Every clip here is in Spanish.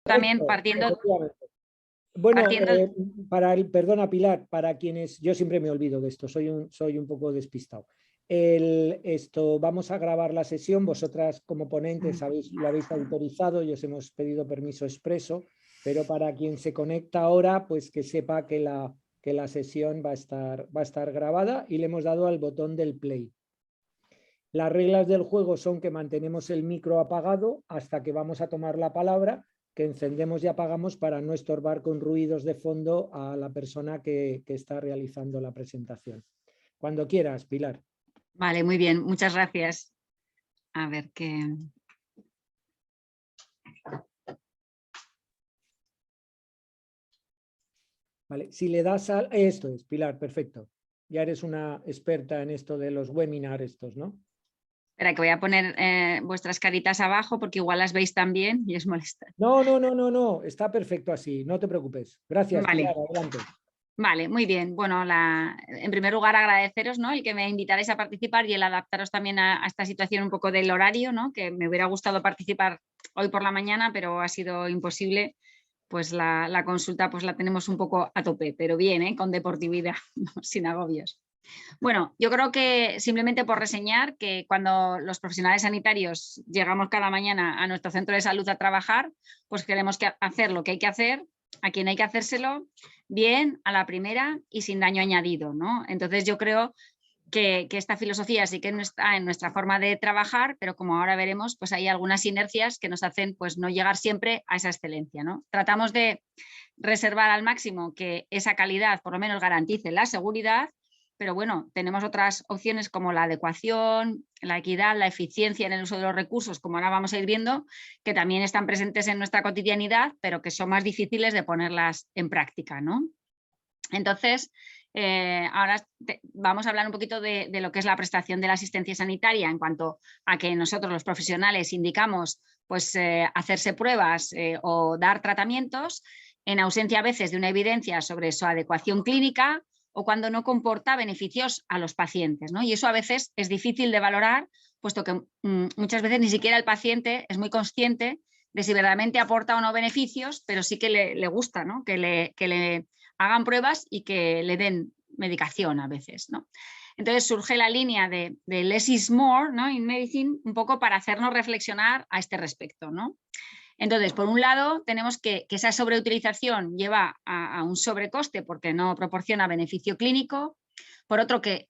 también partiendo... Bueno, partiendo... perdona Pilar, para quienes, yo siempre me olvido de esto, soy un poco despistado. Vamos a grabar la sesión, vosotras como ponentes lo habéis autorizado y os hemos pedido permiso expreso, pero para quien se conecta ahora, pues que sepa que la sesión va a estar grabada y le hemos dado al botón del play. Las reglas del juego son que mantenemos el micro apagado hasta que vamos a tomar la palabra, que encendemos y apagamos para no estorbar con ruidos de fondo a la persona que está realizando la presentación. Cuando quieras, Pilar. Vale, muy bien, muchas gracias. A ver qué... Vale, si le das a... Esto es, Pilar, perfecto. Ya eres una experta en esto de los webinars estos, ¿no? Espera, que voy a poner vuestras caritas abajo porque igual las veis también y os molesta. No, está perfecto así, no te preocupes. Gracias, Vale. Pilar, adelante. Vale, muy bien. Bueno, en primer lugar agradeceros, ¿no?, el que me invitarais a participar y el adaptaros también a esta situación un poco del horario, ¿no?, que me hubiera gustado participar hoy por la mañana, pero ha sido imposible. Pues la consulta pues la tenemos un poco a tope, pero bien, con deportividad, sin agobios. Bueno, yo creo que simplemente por reseñar que cuando los profesionales sanitarios llegamos cada mañana a nuestro centro de salud a trabajar, pues queremos hacer lo que hay que hacer, a quien hay que hacérselo, bien, a la primera y sin daño añadido, ¿no? Entonces yo creo que esta filosofía sí que no está en nuestra forma de trabajar, pero como ahora veremos, pues hay algunas inercias que nos hacen pues no llegar siempre a esa excelencia, ¿no? Tratamos de reservar al máximo que esa calidad por lo menos garantice la seguridad, pero bueno, tenemos otras opciones como la adecuación, la equidad, la eficiencia en el uso de los recursos, como ahora vamos a ir viendo, que también están presentes en nuestra cotidianidad, pero que son más difíciles de ponerlas en práctica, ¿no? Entonces, ahora vamos a hablar un poquito de lo que es la prestación de la asistencia sanitaria en cuanto a que nosotros los profesionales indicamos pues, hacerse pruebas o dar tratamientos en ausencia a veces de una evidencia sobre su adecuación clínica o cuando no comporta beneficios a los pacientes, ¿no? Y eso a veces es difícil de valorar, puesto que muchas veces ni siquiera el paciente es muy consciente de si verdaderamente aporta o no beneficios, pero sí que le gusta, ¿no?, que le hagan pruebas y que le den medicación a veces, ¿no? Entonces surge la línea de less is more, ¿no?, in medicine, un poco para hacernos reflexionar a este respecto, ¿no? Entonces, por un lado, tenemos que esa sobreutilización lleva a un sobrecoste porque no proporciona beneficio clínico. Por otro, que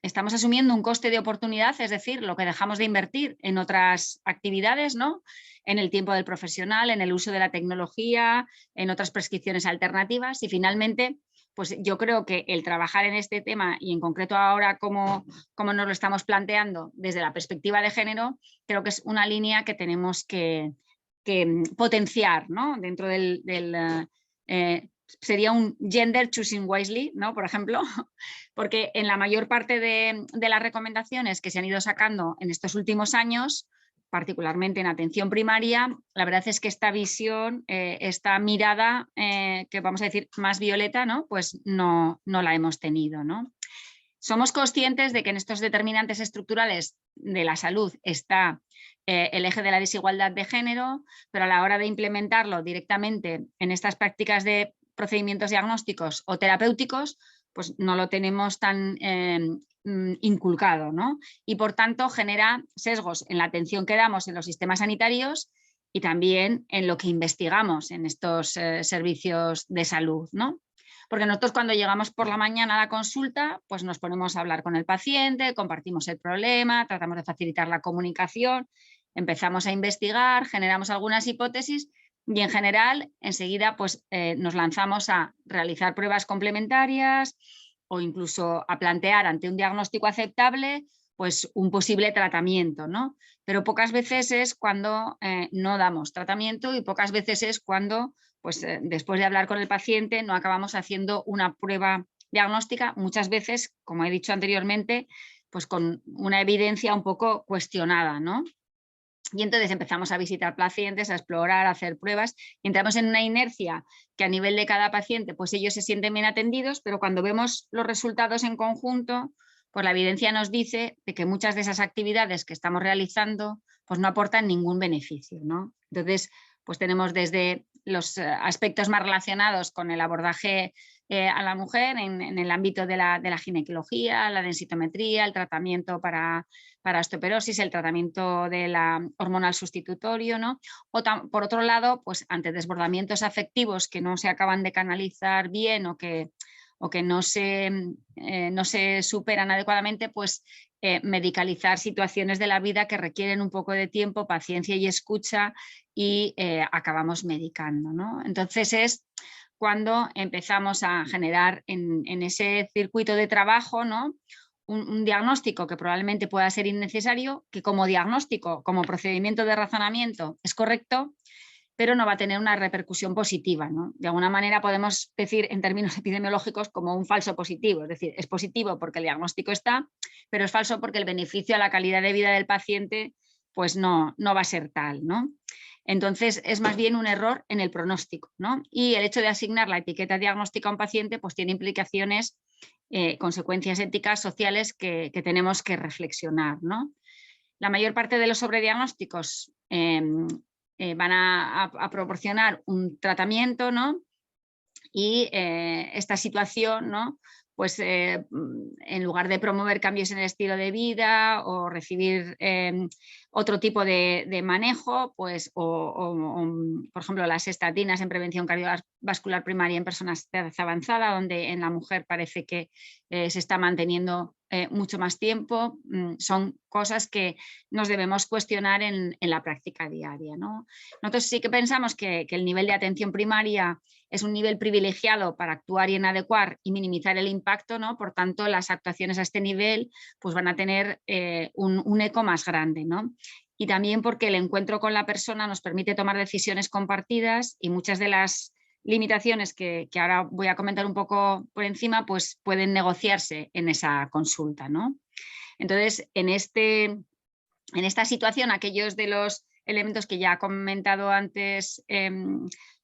estamos asumiendo un coste de oportunidad, es decir, lo que dejamos de invertir en otras actividades, ¿no?, en el tiempo del profesional, en el uso de la tecnología, en otras prescripciones alternativas. Y finalmente, pues yo creo que el trabajar en este tema y en concreto ahora como nos lo estamos planteando desde la perspectiva de género, creo que es una línea que tenemos que potenciar, ¿no?, dentro sería un gender choosing wisely, ¿no?, por ejemplo, porque en la mayor parte de las recomendaciones que se han ido sacando en estos últimos años, particularmente en atención primaria, la verdad es que esta visión, esta mirada, que vamos a decir más violeta, ¿no?, pues no la hemos tenido, ¿no? Somos conscientes de que en estos determinantes estructurales de la salud está el eje de la desigualdad de género, pero a la hora de implementarlo directamente en estas prácticas de procedimientos diagnósticos o terapéuticos, pues no lo tenemos tan inculcado, ¿no? Y por tanto genera sesgos en la atención que damos en los sistemas sanitarios y también en lo que investigamos en estos servicios de salud, ¿no? Porque nosotros cuando llegamos por la mañana a la consulta, pues nos ponemos a hablar con el paciente, compartimos el problema, tratamos de facilitar la comunicación, empezamos a investigar, generamos algunas hipótesis y en general enseguida pues, nos lanzamos a realizar pruebas complementarias o incluso a plantear ante un diagnóstico aceptable pues un posible tratamiento, ¿no? Pero pocas veces es cuando no damos tratamiento y pocas veces es cuando pues después de hablar con el paciente no acabamos haciendo una prueba diagnóstica, muchas veces, como he dicho anteriormente, pues con una evidencia un poco cuestionada, ¿no? Y entonces empezamos a visitar pacientes, a explorar, a hacer pruebas y entramos en una inercia que a nivel de cada paciente, pues ellos se sienten bien atendidos, pero cuando vemos los resultados en conjunto, pues la evidencia nos dice de que muchas de esas actividades que estamos realizando, pues no aportan ningún beneficio, ¿no? Entonces, pues tenemos desde los aspectos más relacionados con el abordaje a la mujer en el ámbito de la ginecología, la densitometría, el tratamiento para osteoporosis, el tratamiento de la hormonal sustitutorio, ¿no? Por otro lado, pues ante desbordamientos afectivos que no se acaban de canalizar bien o que no se superan adecuadamente, pues medicalizar situaciones de la vida que requieren un poco de tiempo, paciencia y escucha y acabamos medicando, ¿no? Entonces es cuando empezamos a generar en ese circuito de trabajo, ¿no? un diagnóstico que probablemente pueda ser innecesario, que como diagnóstico, como procedimiento de razonamiento es correcto, pero no va a tener una repercusión positiva, ¿no? De alguna manera podemos decir en términos epidemiológicos como un falso positivo, es decir, es positivo porque el diagnóstico está, pero es falso porque el beneficio a la calidad de vida del paciente pues no va a ser tal, ¿no? Entonces es más bien un error en el pronóstico, ¿no? Y el hecho de asignar la etiqueta diagnóstica a un paciente pues tiene implicaciones, consecuencias éticas, sociales que tenemos que reflexionar, ¿no? La mayor parte de los sobrediagnósticos van a proporcionar un tratamiento, ¿no? Y esta situación, ¿no? Pues en lugar de promover cambios en el estilo de vida o recibir otro tipo de manejo, pues, por ejemplo, las estatinas en prevención cardiovascular primaria en personas de edad avanzada, donde en la mujer parece que se está manteniendo mucho más tiempo, son cosas que nos debemos cuestionar en la práctica diaria, ¿no? Nosotros sí que pensamos que el nivel de atención primaria es un nivel privilegiado para actuar y en adecuar y minimizar el impacto, ¿no? Por tanto, las actuaciones a este nivel pues van a tener un eco más grande, ¿no? Y también porque el encuentro con la persona nos permite tomar decisiones compartidas y muchas de las limitaciones que ahora voy a comentar un poco por encima, pues pueden negociarse en esa consulta, ¿no? Entonces, en esta situación, aquellos de los elementos que ya ha comentado antes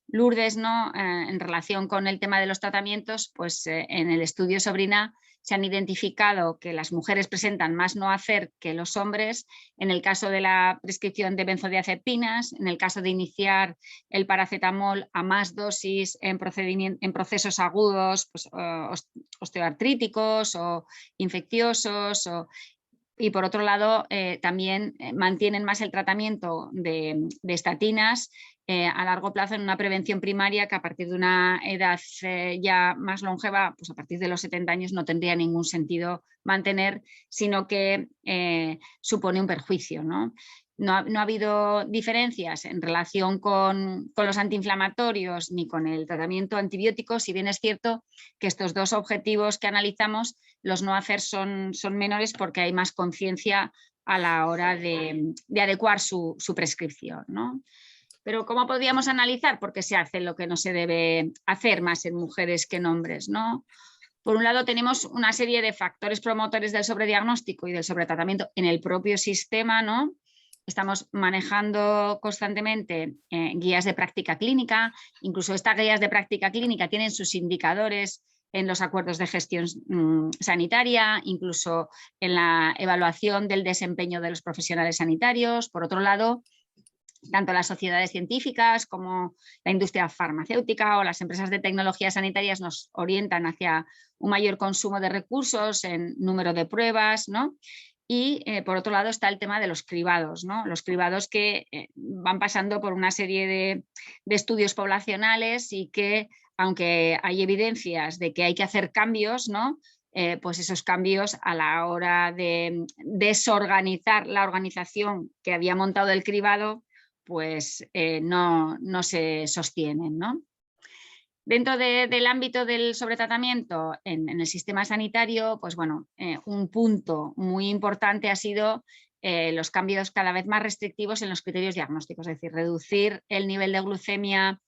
Lourdes, ¿no? En relación con el tema de los tratamientos, pues en el estudio Sobrina se han identificado que las mujeres presentan más no hacer que los hombres en el caso de la prescripción de benzodiazepinas, en el caso de iniciar el paracetamol a más dosis en procesos agudos, pues, osteoartríticos o infecciosos y por otro lado también mantienen más el tratamiento de estatinas a largo plazo en una prevención primaria que a partir de una edad ya más longeva, pues a partir de los 70 años no tendría ningún sentido mantener, sino que supone un perjuicio, ¿no? No ha habido diferencias en relación con los antiinflamatorios ni con el tratamiento antibiótico, si bien es cierto que estos dos objetivos que analizamos, los no hacer son menores porque hay más conciencia a la hora de adecuar su prescripción, ¿no? Pero ¿cómo podríamos analizar por qué se hace lo que no se debe hacer más en mujeres que en hombres, ¿no? Por un lado tenemos una serie de factores promotores del sobrediagnóstico y del sobretratamiento en el propio sistema, ¿no? Estamos manejando constantemente guías de práctica clínica, incluso estas guías de práctica clínica tienen sus indicadores en los acuerdos de gestión sanitaria, incluso en la evaluación del desempeño de los profesionales sanitarios. Por otro lado, tanto las sociedades científicas como la industria farmacéutica o las empresas de tecnologías sanitarias nos orientan hacia un mayor consumo de recursos en número de pruebas, ¿no? Y por otro lado está el tema de los cribados, ¿no? Los cribados que van pasando por una serie de estudios poblacionales y que, aunque hay evidencias de que hay que hacer cambios, ¿no? Pues esos cambios a la hora de desorganizar la organización que había montado el cribado, pues no se sostienen, ¿no? Dentro del ámbito del sobretratamiento en el sistema sanitario, pues bueno, un punto muy importante ha sido los cambios cada vez más restrictivos en los criterios diagnósticos, es decir, reducir el nivel de glucemia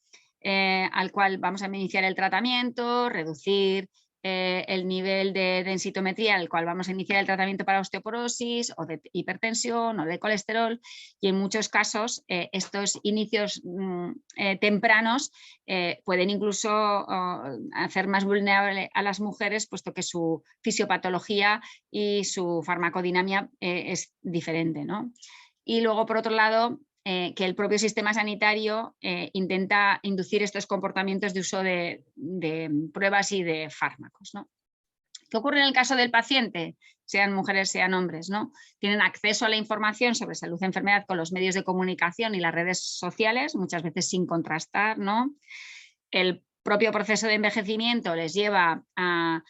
al cual vamos a iniciar el tratamiento, reducir el nivel de densitometría al cual vamos a iniciar el tratamiento para osteoporosis o de hipertensión o de colesterol, y en muchos casos estos inicios tempranos pueden incluso hacer más vulnerable a las mujeres, puesto que su fisiopatología y su farmacodinamia es diferente, ¿no? Y luego, por otro lado, que el propio sistema sanitario intenta inducir estos comportamientos de uso de pruebas y de fármacos, ¿no? ¿Qué ocurre en el caso del paciente? Sean mujeres, sean hombres, ¿no? Tienen acceso a la información sobre salud y enfermedad con los medios de comunicación y las redes sociales, muchas veces sin contrastar, ¿no? El propio proceso de envejecimiento les lleva a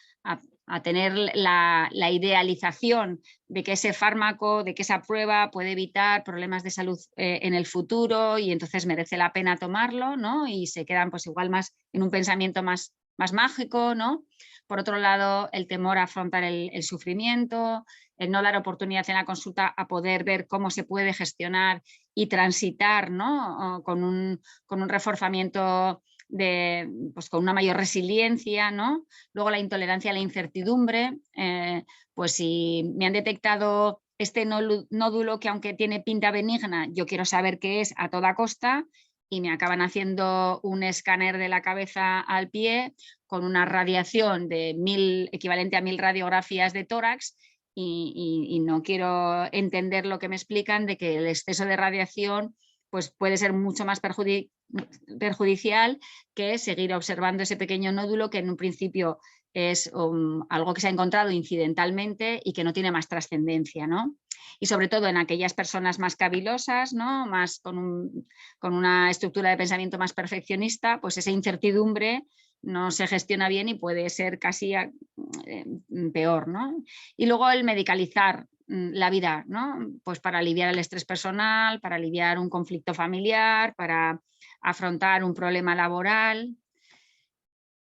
tener la idealización de que ese fármaco, de que esa prueba puede evitar problemas de salud en el futuro y entonces merece la pena tomarlo, ¿no? Y se quedan pues igual más en un pensamiento más mágico, ¿no? Por otro lado, el temor a afrontar el sufrimiento, el no dar oportunidad en la consulta a poder ver cómo se puede gestionar y transitar, ¿no? Con un reforzamiento pues con una mayor resiliencia, ¿no? Luego la intolerancia a la incertidumbre, pues si me han detectado este nódulo que aunque tiene pinta benigna, yo quiero saber qué es a toda costa y me acaban haciendo un escáner de la cabeza al pie con una radiación de equivalente a 1000 radiografías de tórax y no quiero entender lo que me explican de que el exceso de radiación pues puede ser mucho más perjudicial que seguir observando ese pequeño nódulo que en un principio es algo que se ha encontrado incidentalmente y que no tiene más trascendencia, ¿no? Y sobre todo en aquellas personas más cavilosas, ¿no? Más con una estructura de pensamiento más perfeccionista, pues esa incertidumbre no se gestiona bien y puede ser casi peor, ¿no? Y luego el medicalizar la vida, ¿no? Pues para aliviar el estrés personal, para aliviar un conflicto familiar, para afrontar un problema laboral.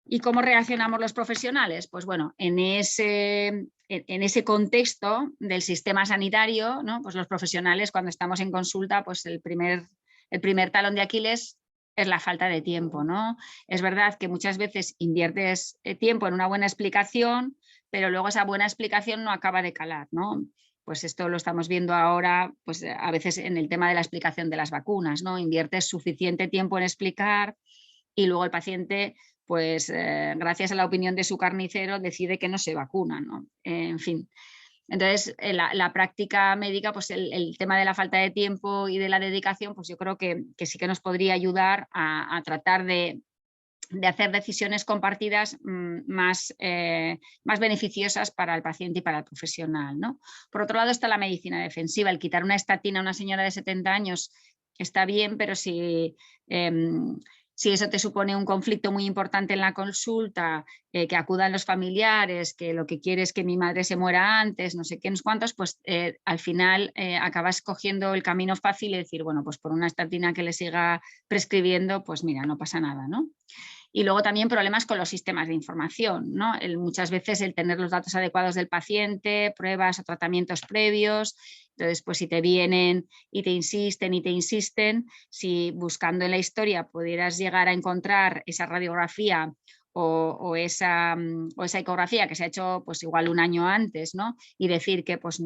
¿Y cómo reaccionamos los profesionales? Pues bueno, en ese contexto del sistema sanitario, ¿no? Pues los profesionales cuando estamos en consulta, pues el primer talón de Aquiles es la falta de tiempo, ¿no? Es verdad que muchas veces inviertes tiempo en una buena explicación, pero luego esa buena explicación no acaba de calar, ¿no? Pues esto lo estamos viendo ahora, pues a veces en el tema de la explicación de las vacunas, ¿no? Inviertes suficiente tiempo en explicar y luego el paciente, pues gracias a la opinión de su carnicero, decide que no se vacuna, ¿no? En fin. Entonces, la práctica médica, pues el tema de la falta de tiempo y de la dedicación, pues yo creo que sí que nos podría ayudar a tratar de hacer decisiones compartidas más beneficiosas para el paciente y para el profesional, ¿no? Por otro lado está la medicina defensiva. El quitar una estatina a una señora de 70 años está bien, pero si eso te supone un conflicto muy importante en la consulta, que acudan los familiares, que lo que quiere es que mi madre se muera antes, no sé qué, unos cuantos, pues al final acabas cogiendo el camino fácil y decir, bueno, pues por una estatina que le siga prescribiendo, pues mira, no pasa nada, ¿no? Y luego también problemas con los sistemas de información, ¿no? Muchas veces el tener los datos adecuados del paciente, pruebas o tratamientos previos. Entonces, pues si te vienen y te insisten, si buscando en la historia pudieras llegar a encontrar esa radiografía o esa ecografía que se ha hecho pues igual un año antes, ¿no? Y decir que pues,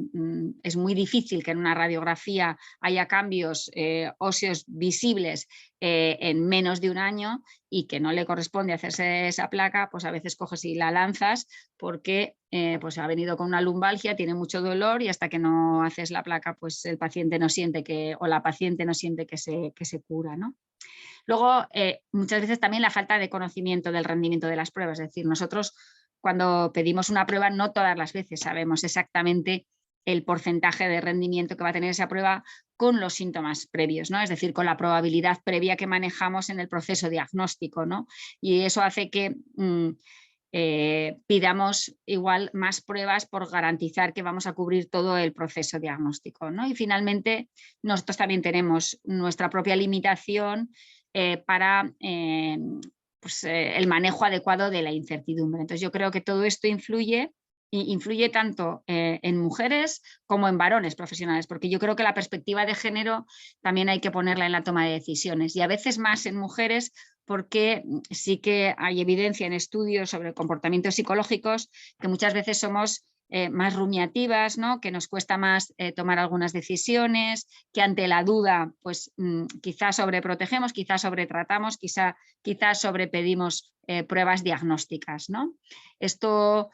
es muy difícil que en una radiografía haya cambios óseos visibles en menos de un año y que no le corresponde hacerse esa placa, pues a veces coges y la lanzas porque pues ha venido con una lumbalgia, tiene mucho dolor y hasta que no haces la placa pues el paciente no siente o la paciente no siente que se cura, ¿no? Luego, muchas veces también la falta de conocimiento del rendimiento de las pruebas, es decir, nosotros cuando pedimos una prueba no todas las veces sabemos exactamente el porcentaje de rendimiento que va a tener esa prueba con los síntomas previos, ¿no? Es decir, con la probabilidad previa que manejamos en el proceso diagnóstico, ¿no? Y eso hace que pidamos igual más pruebas por garantizar que vamos a cubrir todo el proceso diagnóstico, ¿no? Y finalmente nosotros también tenemos nuestra propia limitación para pues, el manejo adecuado de la incertidumbre. Entonces yo creo que todo esto influye tanto en mujeres como en varones profesionales, porque yo creo que la perspectiva de género también hay que ponerla en la toma de decisiones y a veces más en mujeres porque sí que hay evidencia en estudios sobre comportamientos psicológicos que muchas veces somos más rumiativas, ¿no? Que nos cuesta más tomar algunas decisiones, que ante la duda pues quizás sobreprotegemos, quizás sobretratamos, quizás sobrepedimos pruebas diagnósticas, ¿no? Esto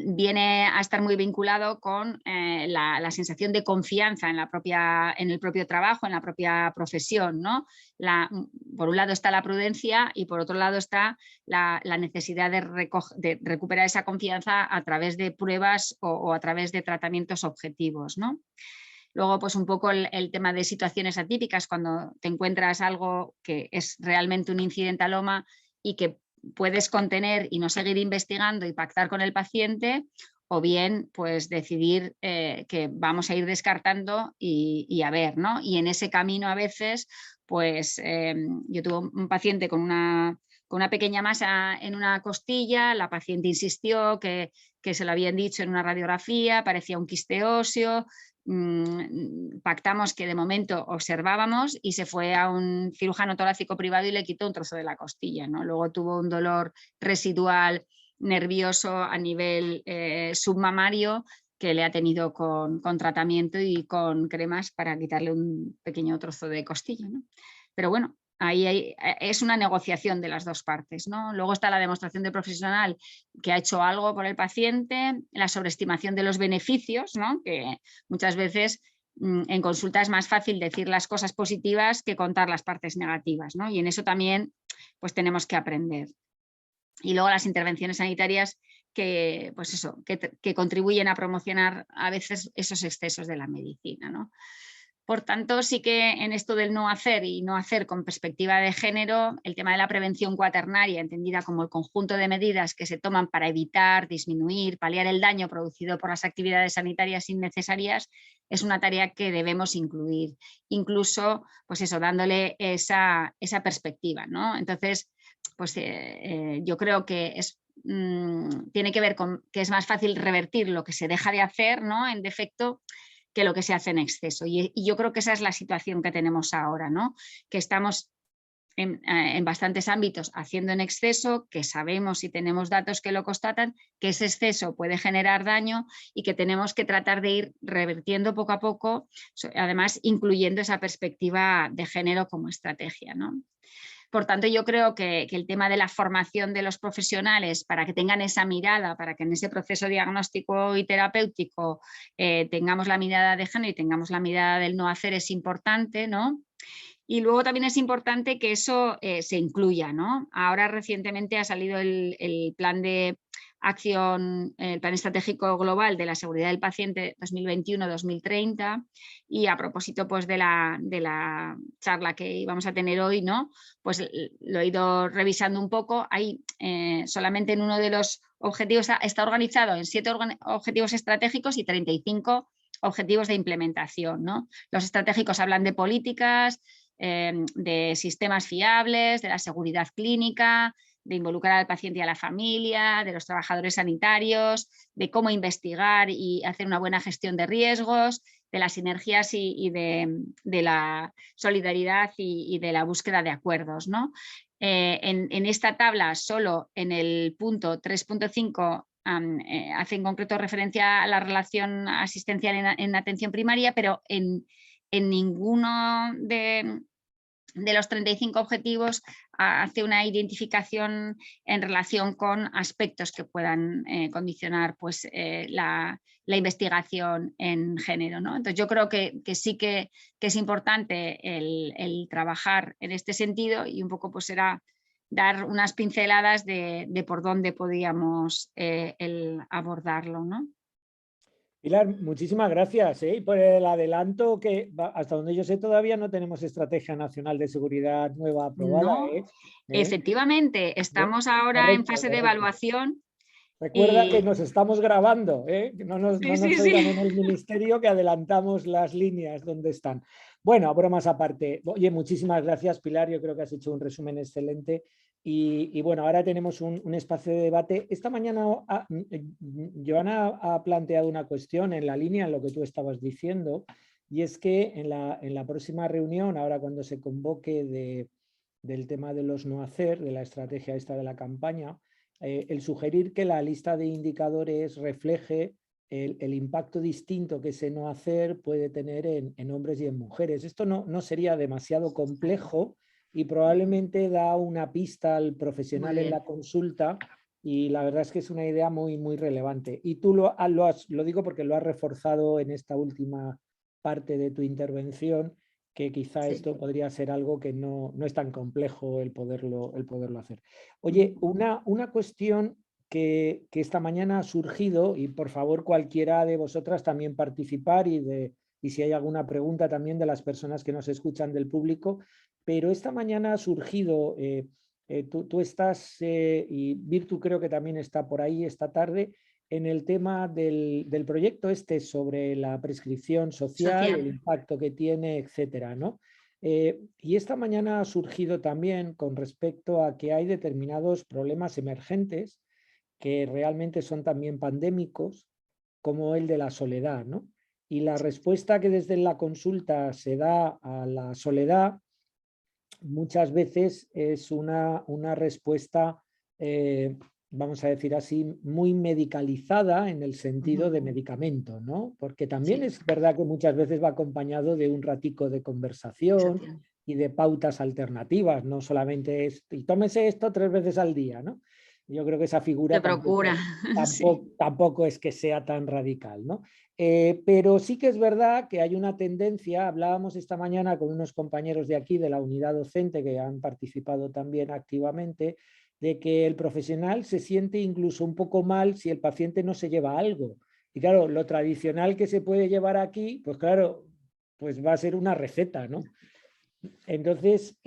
viene a estar muy vinculado con la sensación de confianza en el propio trabajo, en la propia profesión, ¿no? Por un lado está la prudencia y por otro lado está la necesidad de recuperar esa confianza a través de pruebas o a través de tratamientos objetivos, ¿no? Luego, pues un poco el tema de situaciones atípicas, cuando te encuentras algo que es realmente un incidentaloma y que puedes contener y no seguir investigando y pactar con el paciente, o bien pues decidir que vamos a ir descartando y a ver, ¿no? Y en ese camino a veces, pues yo tuve un paciente con una pequeña masa en una costilla, la paciente insistió que se lo habían dicho en una radiografía, parecía un quiste óseo, pactamos que de momento observábamos y se fue a un cirujano torácico privado y le quitó un trozo de la costilla, ¿no? Luego tuvo un dolor residual nervioso a nivel submamario que le ha tenido con tratamiento y con cremas para quitarle un pequeño trozo de costilla, ¿no? Pero bueno, ahí es una negociación de las dos partes, ¿no? Luego está la demostración del profesional que ha hecho algo por el paciente, la sobreestimación de los beneficios, ¿no? Que muchas veces en consulta es más fácil decir las cosas positivas que contar las partes negativas, ¿no? Y en eso también pues tenemos que aprender. Y luego las intervenciones sanitarias que, pues eso, que contribuyen a promocionar a veces esos excesos de la medicina, ¿no? Por tanto, sí que en esto del no hacer y no hacer con perspectiva de género, el tema de la prevención cuaternaria, entendida como el conjunto de medidas que se toman para evitar, disminuir, paliar el daño producido por las actividades sanitarias innecesarias, es una tarea que debemos incluir, incluso, pues eso, dándole esa perspectiva, ¿no? Entonces, pues yo creo que tiene que ver con que es más fácil revertir lo que se deja de hacer, ¿no? En defecto, que lo que se hace en exceso. Y yo creo que esa es la situación que tenemos ahora, ¿no? Que estamos en bastantes ámbitos haciendo en exceso, que sabemos y tenemos datos que lo constatan, que ese exceso puede generar daño y que tenemos que tratar de ir revertiendo poco a poco, además incluyendo esa perspectiva de género como estrategia, ¿no? Por tanto, yo creo que el tema de la formación de los profesionales para que tengan esa mirada, para que en ese proceso diagnóstico y terapéutico tengamos la mirada de género y tengamos la mirada del no hacer es importante, ¿no? Y luego también es importante que eso se incluya, ¿no? Ahora recientemente ha salido el plan de acción, el plan estratégico global de la seguridad del paciente 2021-2030 y a propósito pues de la charla que íbamos a tener hoy, ¿no? Pues lo he ido revisando un poco. Hay solamente en uno de los objetivos está organizado en 7 objetivos estratégicos y 35 objetivos de implementación, ¿no? Los estratégicos hablan de políticas, de sistemas fiables, de la seguridad clínica, de involucrar al paciente y a la familia, de los trabajadores sanitarios, de cómo investigar y hacer una buena gestión de riesgos, de las sinergias y de la solidaridad y de la búsqueda de acuerdos, ¿no? En esta tabla, solo en el punto 3.5 hace en concreto referencia a la relación asistencial en atención primaria, pero en ninguno de los 35 objetivos hace una identificación en relación con aspectos que puedan condicionar pues, la investigación en género, ¿no? Entonces yo creo que sí que es importante el trabajar en este sentido y un poco pues será dar unas pinceladas de por dónde podíamos el abordarlo, ¿no? Pilar, muchísimas gracias por el adelanto que hasta donde yo sé todavía no tenemos estrategia nacional de seguridad nueva aprobada. No, efectivamente, estamos ahora en Correcto, fase de correcto. evaluación. Recuerda que Y nos estamos grabando, que no sí, nos sí, oigan sí. en el ministerio que adelantamos las líneas donde están. Bueno, bromas aparte. Oye, muchísimas gracias, Pilar. Yo creo que has hecho un resumen excelente. Y bueno, ahora tenemos un espacio de debate. Esta mañana Joana ha planteado una cuestión en la línea en lo que tú estabas diciendo, y es que en la próxima reunión, ahora cuando se convoque del tema de los no hacer, de la estrategia esta de la campaña, el sugerir que la lista de indicadores refleje el impacto distinto que ese no hacer puede tener en hombres y en mujeres. Esto no sería demasiado complejo y probablemente da una pista al Muy profesional en bien. la consulta y la verdad es que es una idea muy, muy relevante. Y tú lo digo porque lo has reforzado en esta última parte de tu intervención, que quizá Sí. esto podría ser algo que no es tan complejo el poderlo hacer. Oye, una cuestión que esta mañana ha surgido, y por favor cualquiera de vosotras también participar y si hay alguna pregunta también de las personas que nos escuchan del público, pero esta mañana ha surgido, tú estás, y Virtu creo que también está por ahí esta tarde, en el tema del proyecto este sobre la prescripción social, el impacto que tiene, etcétera, ¿no? Y esta mañana ha surgido también con respecto a que hay determinados problemas emergentes que realmente son también pandémicos, como el de la soledad, ¿no? Y la respuesta que desde la consulta se da a la soledad muchas veces es una respuesta, vamos a decir así, muy medicalizada en el sentido de medicamento, ¿no? Porque también es verdad que muchas veces va acompañado de un ratico de conversación y de pautas alternativas, no solamente es, y tómese esto 3 veces al día, ¿no? Yo creo que esa figura Se procura, sí. tampoco es que sea tan radical, ¿no? Pero sí que es verdad que hay una tendencia, hablábamos esta mañana con unos compañeros de aquí, de la unidad docente, que han participado también activamente, de que el profesional se siente incluso un poco mal si el paciente no se lleva algo. Y claro, lo tradicional que se puede llevar aquí, pues claro, pues va a ser una receta, ¿no? Entonces,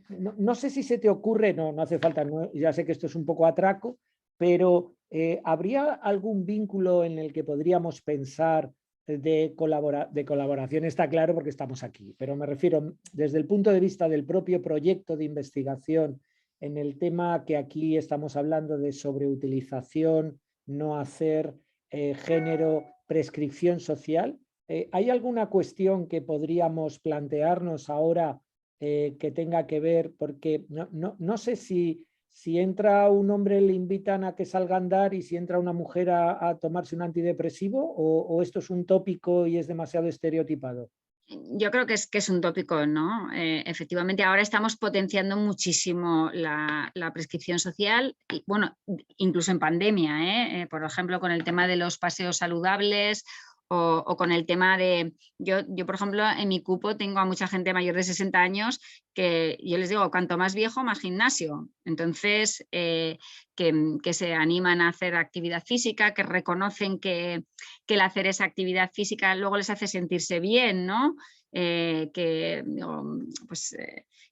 no sé si se te ocurre, no hace falta, ya sé que esto es un poco atraco, pero ¿habría algún vínculo en el que podríamos pensar de colaboración? Está claro porque estamos aquí, pero me refiero desde el punto de vista del propio proyecto de investigación en el tema que aquí estamos hablando de sobreutilización, no hacer género, prescripción social. ¿Hay alguna cuestión que podríamos plantearnos ahora que tenga que ver? Porque no sé si entra un hombre le invitan a que salga a andar y si entra una mujer a tomarse un antidepresivo o esto es un tópico y es demasiado estereotipado. Yo creo que es un tópico, ¿no? Efectivamente, ahora estamos potenciando muchísimo la prescripción social, y, bueno, incluso en pandemia, por ejemplo, con el tema de los paseos saludables o con el tema de... Yo, por ejemplo, en mi cupo tengo a mucha gente mayor de 60 años que yo les digo, cuanto más viejo, más gimnasio. Entonces, que se animan a hacer actividad física, que reconocen que el hacer esa actividad física luego les hace sentirse bien, ¿no? Pues,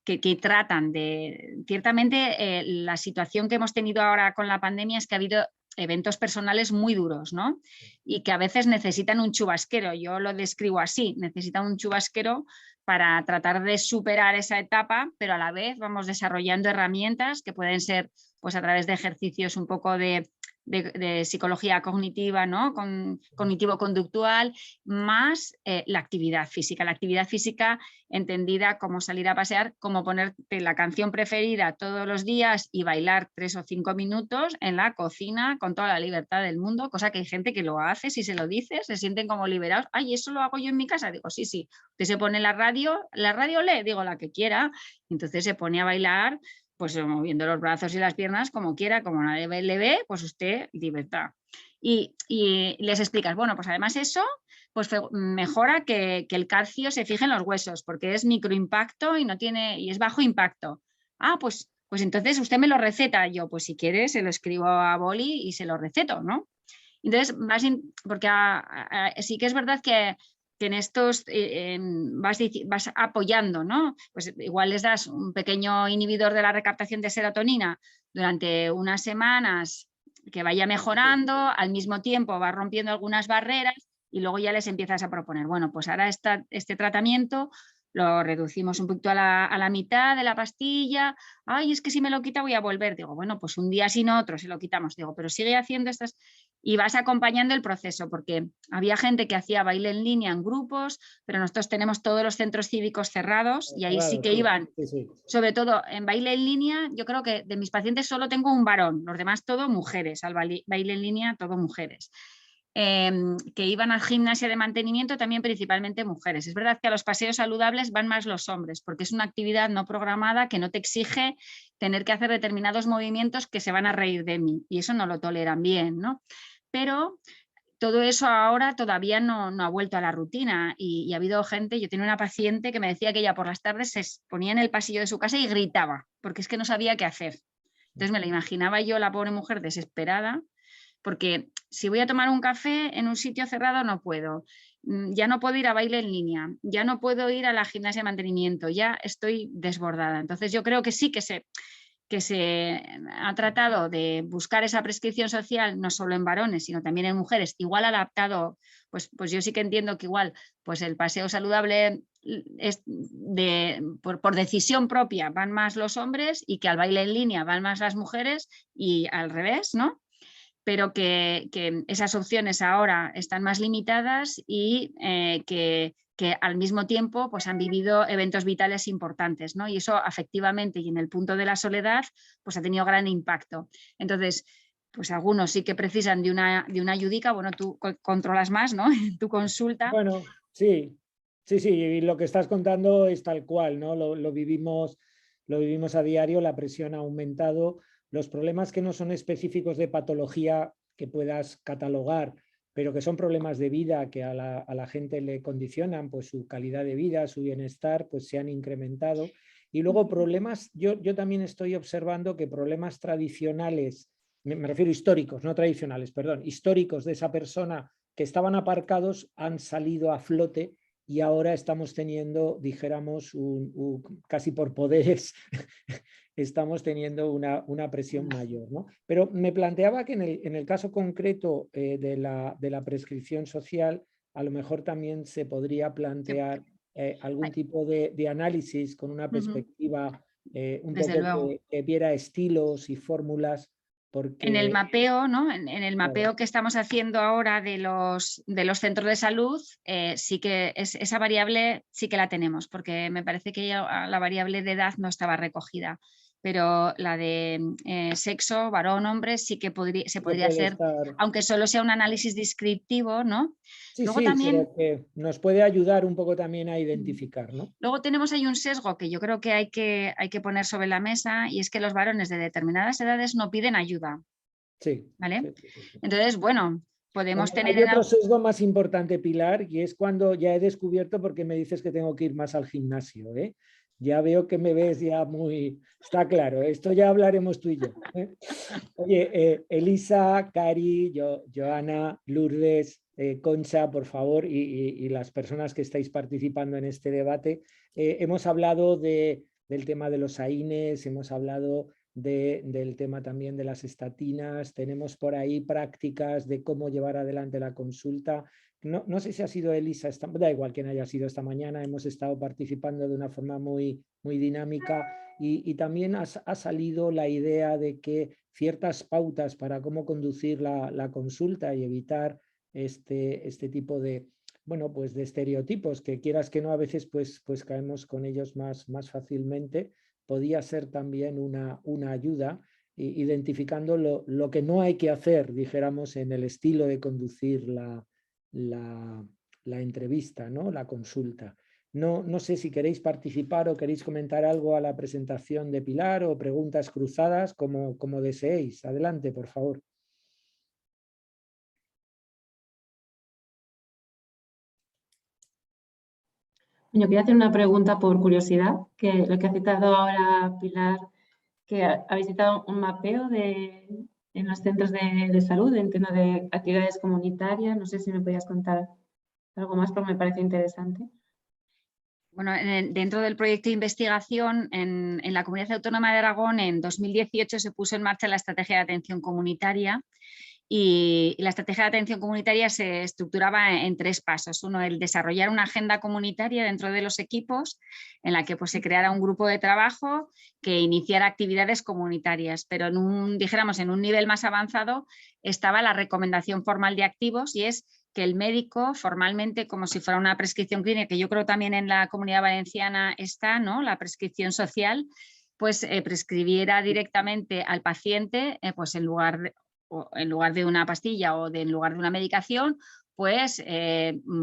que tratan de... Ciertamente, la situación que hemos tenido ahora con la pandemia es que ha habido eventos personales muy duros, ¿no? Y que a veces necesitan un chubasquero, yo lo describo así, necesitan un chubasquero para tratar de superar esa etapa, pero a la vez vamos desarrollando herramientas que pueden ser pues a través de ejercicios un poco de psicología cognitiva, ¿no? Cognitivo-conductual, más la actividad física. La actividad física entendida como salir a pasear, como ponerte la canción preferida todos los días y bailar 3 o 5 minutos en la cocina con toda la libertad del mundo, cosa que hay gente que lo hace, si se lo dices, se sienten como liberados. Ay, ¿eso lo hago yo en mi casa? Digo, sí, sí. Usted se pone la radio lee, digo, la que quiera, entonces se pone a bailar pues moviendo los brazos y las piernas como quiera, como nadie le ve, pues usted libertad. Y les explicas, bueno, pues además eso pues mejora que el calcio se fije en los huesos, porque es microimpacto y no tiene, y es bajo impacto. Ah, pues entonces usted me lo receta. Yo, pues si quiere, se lo escribo a boli y se lo receto, ¿no? Entonces, porque sí que es verdad que en estos vas apoyando, ¿no? Pues igual les das un pequeño inhibidor de la recaptación de serotonina durante unas semanas que vaya mejorando, al mismo tiempo vas rompiendo algunas barreras y luego ya les empiezas a proponer, bueno, pues ahora este tratamiento lo reducimos un poquito a la mitad de la pastilla. Ay, es que si me lo quita voy a volver. Digo, bueno, pues un día sin otro se lo quitamos. Digo, pero sigue haciendo estas... Y vas acompañando el proceso, porque había gente que hacía baile en línea en grupos, pero nosotros tenemos todos los centros cívicos cerrados y ahí sí que iban, sobre todo en baile en línea. Yo creo que de mis pacientes solo tengo un varón, los demás todo mujeres, al baile en línea todo mujeres. que iban al gimnasio de mantenimiento, también principalmente mujeres. Es verdad que a los paseos saludables van más los hombres, porque es una actividad no programada que no te exige tener que hacer determinados movimientos que se van a reír de mí, y eso no lo toleran bien, ¿no? Pero todo eso ahora todavía no ha vuelto a la rutina y ha habido gente, yo tenía una paciente que me decía que ella por las tardes se ponía en el pasillo de su casa y gritaba, porque es que no sabía qué hacer. Entonces me la imaginaba yo, la pobre mujer desesperada, porque si voy a tomar un café en un sitio cerrado no puedo, ya no puedo ir a baile en línea, ya no puedo ir a la gimnasia de mantenimiento, ya estoy desbordada. Entonces yo creo que sí que se ha tratado de buscar esa prescripción social no solo en varones, sino también en mujeres, igual adaptado, pues yo sí que entiendo que igual pues el paseo saludable es por decisión propia van más los hombres y que al baile en línea van más las mujeres y al revés, ¿no? Pero que esas opciones ahora están más limitadas y que al mismo tiempo pues han vivido eventos vitales importantes, ¿no? Y eso afectivamente y en el punto de la soledad pues ha tenido gran impacto. Entonces, pues algunos sí que precisan de una ayudica, bueno, tú controlas más, ¿no? En tu consulta. Bueno, sí, y lo que estás contando es tal cual, ¿no? Lo vivimos a diario, la presión ha aumentado, los problemas que no son específicos de patología que puedas catalogar, pero que son problemas de vida que a la gente le condicionan, pues su calidad de vida, su bienestar, pues se han incrementado. Y luego problemas, yo también estoy observando que problemas tradicionales, me refiero históricos, no tradicionales, perdón, históricos de esa persona que estaban aparcados han salido a flote y ahora estamos teniendo, dijéramos, casi por poderes, estamos teniendo una presión mayor, ¿no? Pero me planteaba que en el caso concreto de la prescripción social, a lo mejor también se podría plantear algún tipo de análisis con una perspectiva un Desde poco luego. que viera estilos y fórmulas, porque... En el mapeo, ¿no? En el mapeo que estamos haciendo ahora de los centros de salud, sí que esa variable sí que la tenemos, porque me parece que la variable de edad no estaba recogida, pero la de sexo, varón, hombre, sí que se podría puede hacer, estar... aunque solo sea un análisis descriptivo, ¿no? Sí, Luego sí, también... pero que nos puede ayudar un poco también a identificar, ¿no? Luego tenemos ahí un sesgo que yo creo que hay que poner sobre la mesa, y es que los varones de determinadas edades no piden ayuda. Sí. ¿Vale? Sí. Entonces, bueno, podemos Bueno, tener hay otro sesgo más importante, Pilar, y es cuando ya he descubierto porque me dices que tengo que ir más al gimnasio, ¿eh? Ya veo que me ves ya muy... Está claro, esto ya hablaremos tú y yo, ¿eh? Oye, Elisa, Cari, Joana, Lourdes, Concha, por favor, y las personas que estáis participando en este debate, hemos hablado del tema de los AINES, hemos hablado del tema también de las estatinas, tenemos por ahí prácticas de cómo llevar adelante la consulta. No sé si ha sido Elisa, da igual quién haya sido esta mañana, hemos estado participando de una forma muy dinámica y también ha salido la idea de que ciertas pautas para cómo conducir la consulta y evitar este tipo de, bueno, pues de estereotipos que quieras que no a veces pues caemos con ellos más fácilmente, podía ser también una ayuda, identificando lo que no hay que hacer, dijéramos, en el estilo de conducir la entrevista, ¿no? La consulta. No sé si queréis participar o queréis comentar algo a la presentación de Pilar o preguntas cruzadas, como deseéis. Adelante, por favor. Yo quería hacer una pregunta por curiosidad, que lo que ha citado ahora Pilar, que ha visitado un mapeo en los centros de salud, entiendo de actividades comunitarias. No sé si me podías contar algo más porque me parece interesante. Bueno, dentro del proyecto de investigación en la Comunidad Autónoma de Aragón, en 2018 se puso en marcha la estrategia de atención comunitaria, y la estrategia de atención comunitaria se estructuraba en 3 pasos. Uno, el desarrollar una agenda comunitaria dentro de los equipos en la que pues, se creara un grupo de trabajo que iniciara actividades comunitarias, pero dijéramos, en un nivel más avanzado estaba la recomendación formal de activos, y es que el médico formalmente, como si fuera una prescripción clínica, que yo creo también en la Comunidad Valenciana está, ¿no? La prescripción social, pues prescribiera directamente al paciente, pues en lugar en lugar de una pastilla o en lugar de una medicación, pues